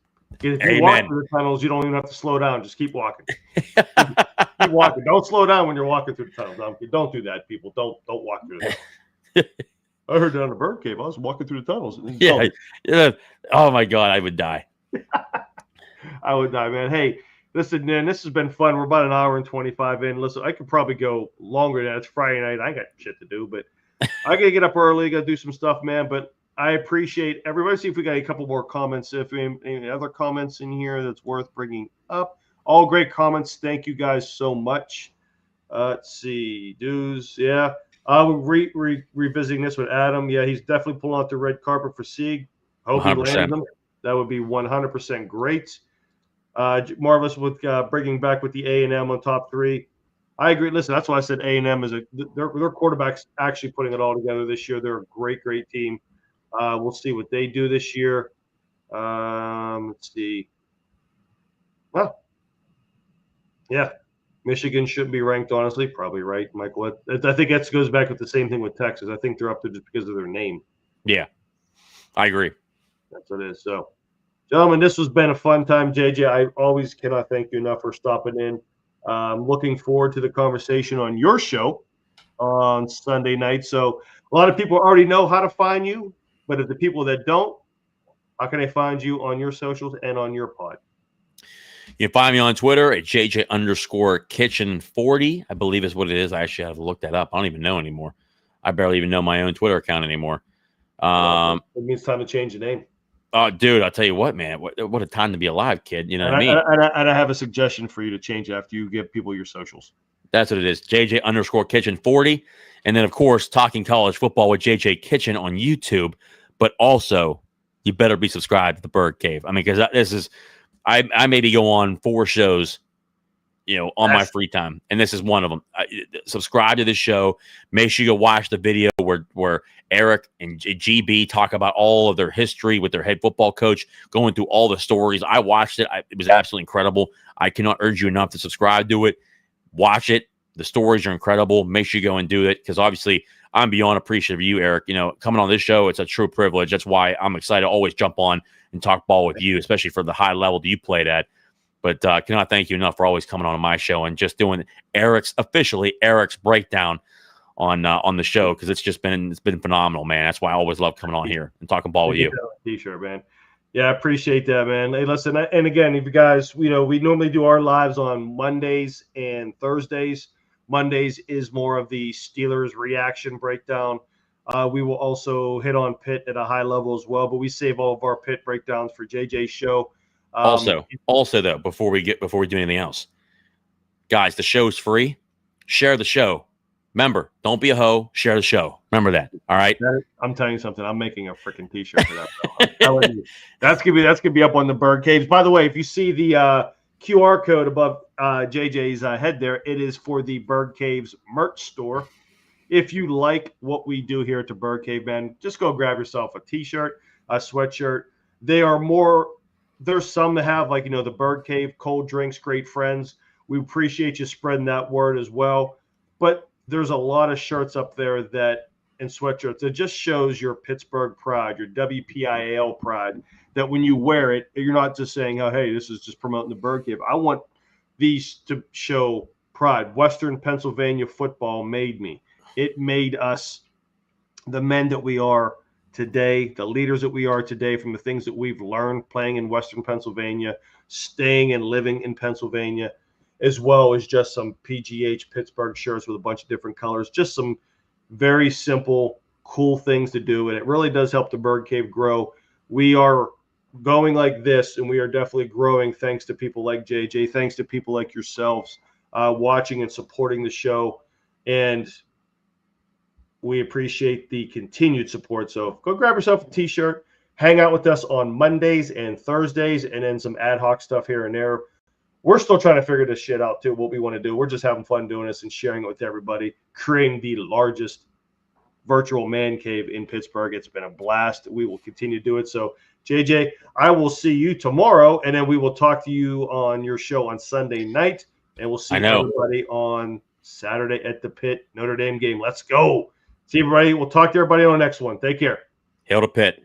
If you walk through the tunnels, you don't even have to slow down. Just keep walking. Keep walking. Don't slow down when you're walking through the tunnels. Don't do that, people. Don't walk through the tunnels. I heard down the bird cave. I was walking through the tunnels. Yeah. Oh my God, I would die. I would die, man. Hey, listen, man, this has been fun. We're about an hour and 25 in. Listen, I could probably go longer than that. It's Friday night. I got shit to do, but I got to get up early. Got to do some stuff, man. But I appreciate everybody. See if we got a couple more comments. If any other comments in here that's worth bringing up. All great comments. Thank you guys so much. Let's see. Dues. Yeah. We're revisiting this with Adam. Yeah, he's definitely pulling out the red carpet for Sieg. Hope 100%. He lands them. That would be 100% great. Marvelous with bringing back with the A&M on top three. I agree. Listen, that's why I said A&M is their quarterback's actually putting it all together this year. They're a great team. We'll see what they do this year. Let's see. Well, yeah, Michigan shouldn't be ranked, honestly. Probably right, Michael. I think that goes back with the same thing with Texas. I think they're up there just because of their name. Yeah, I agree. That's what it is. So, gentlemen, this has been a fun time. JJ, I always cannot thank you enough for stopping in. Looking forward to the conversation on your show on Sunday night. So a lot of people already know how to find you, but if the people that don't, how can they find you on your socials and on your pod? You can find me on Twitter at JJ_Kitchen40, I believe is what it is. I actually have to look that up. I don't even know anymore. I barely even know my own Twitter account anymore. It means time to change the name. Oh, dude, I'll tell you what, man. What a time to be alive, kid. You know what I mean? And I have a suggestion for you to change after you give people your socials. That's what it is. JJ_Kitchen40. And then, of course, Talking College Football with JJ Kitchen on YouTube. But also, you better be subscribed to the Bird Cave. I mean, because this is, I maybe go on 4 shows, on my free time. And this is one of them. Subscribe to this show. Make sure you go watch the video where Eric and GB talk about all of their history with their head football coach, going through all the stories. I watched it. It was absolutely incredible. I cannot urge you enough to subscribe to it. Watch it. The stories are incredible. Make sure you go and do it because obviously I'm beyond appreciative of you, Eric. Coming on this show, it's a true privilege. That's why I'm excited to always jump on and talk ball with you, especially for the high level that you played at. But cannot thank you enough for always coming on my show and just doing Eric's breakdown on the show because it's been phenomenal, man. That's why I always love coming on here and talking ball with you. T-shirt, man. Yeah, I appreciate that, man. Hey, listen, and again, if you guys, we normally do our lives on Mondays and Thursdays. Mondays is more of the Steelers reaction breakdown. We will also hit on Pitt at a high level as well, but we save all of our Pitt breakdowns for JJ's show. Also though, before we do anything else, guys, the show's free. Share the show. Remember, don't be a hoe. Share the show. Remember that. All right. I'm telling you something. I'm making a freaking T-shirt for that. I'm telling you, that's gonna be up on the Bird Caves. By the way, if you see the QR code above JJ's head there, it is for the Bird Caves merch store. If you like what we do here at the Bird Cave, man, just go grab yourself a T-shirt, a sweatshirt. They are more. There's some that have the Bird Cave, cold drinks, great friends. We appreciate you spreading that word as well. But there's a lot of shirts up there and sweatshirts that just shows your Pittsburgh pride, your WPIAL pride, that when you wear it, you're not just saying, oh, hey, this is just promoting the Bird Cave. I want these to show pride. Western Pennsylvania football made me. It made us the men that we are today, the leaders that we are today, from the things that we've learned playing in Western Pennsylvania, staying and living in Pennsylvania, as well as just some PGH Pittsburgh shirts with a bunch of different colors, just some very simple, cool things to do. And it really does help the Bird Cave grow. We are going like this, and we are definitely growing thanks to people like JJ, thanks to people like yourselves watching and supporting the show. And we appreciate the continued support. So go grab yourself a t-shirt, hang out with us on Mondays and Thursdays, and then some ad hoc stuff here and there. We're still trying to figure this shit out too, what we want to do. We're just having fun doing this and sharing it with everybody, creating the largest virtual man cave in Pittsburgh. It's been a blast. We will continue to do it. So JJ, I will see you tomorrow, and then we will talk to you on your show on Sunday night, and we'll see everybody on Saturday at the Pitt Notre Dame game. Let's go. See everybody. We'll talk to everybody on the next one. Take care. Hail to Pitt.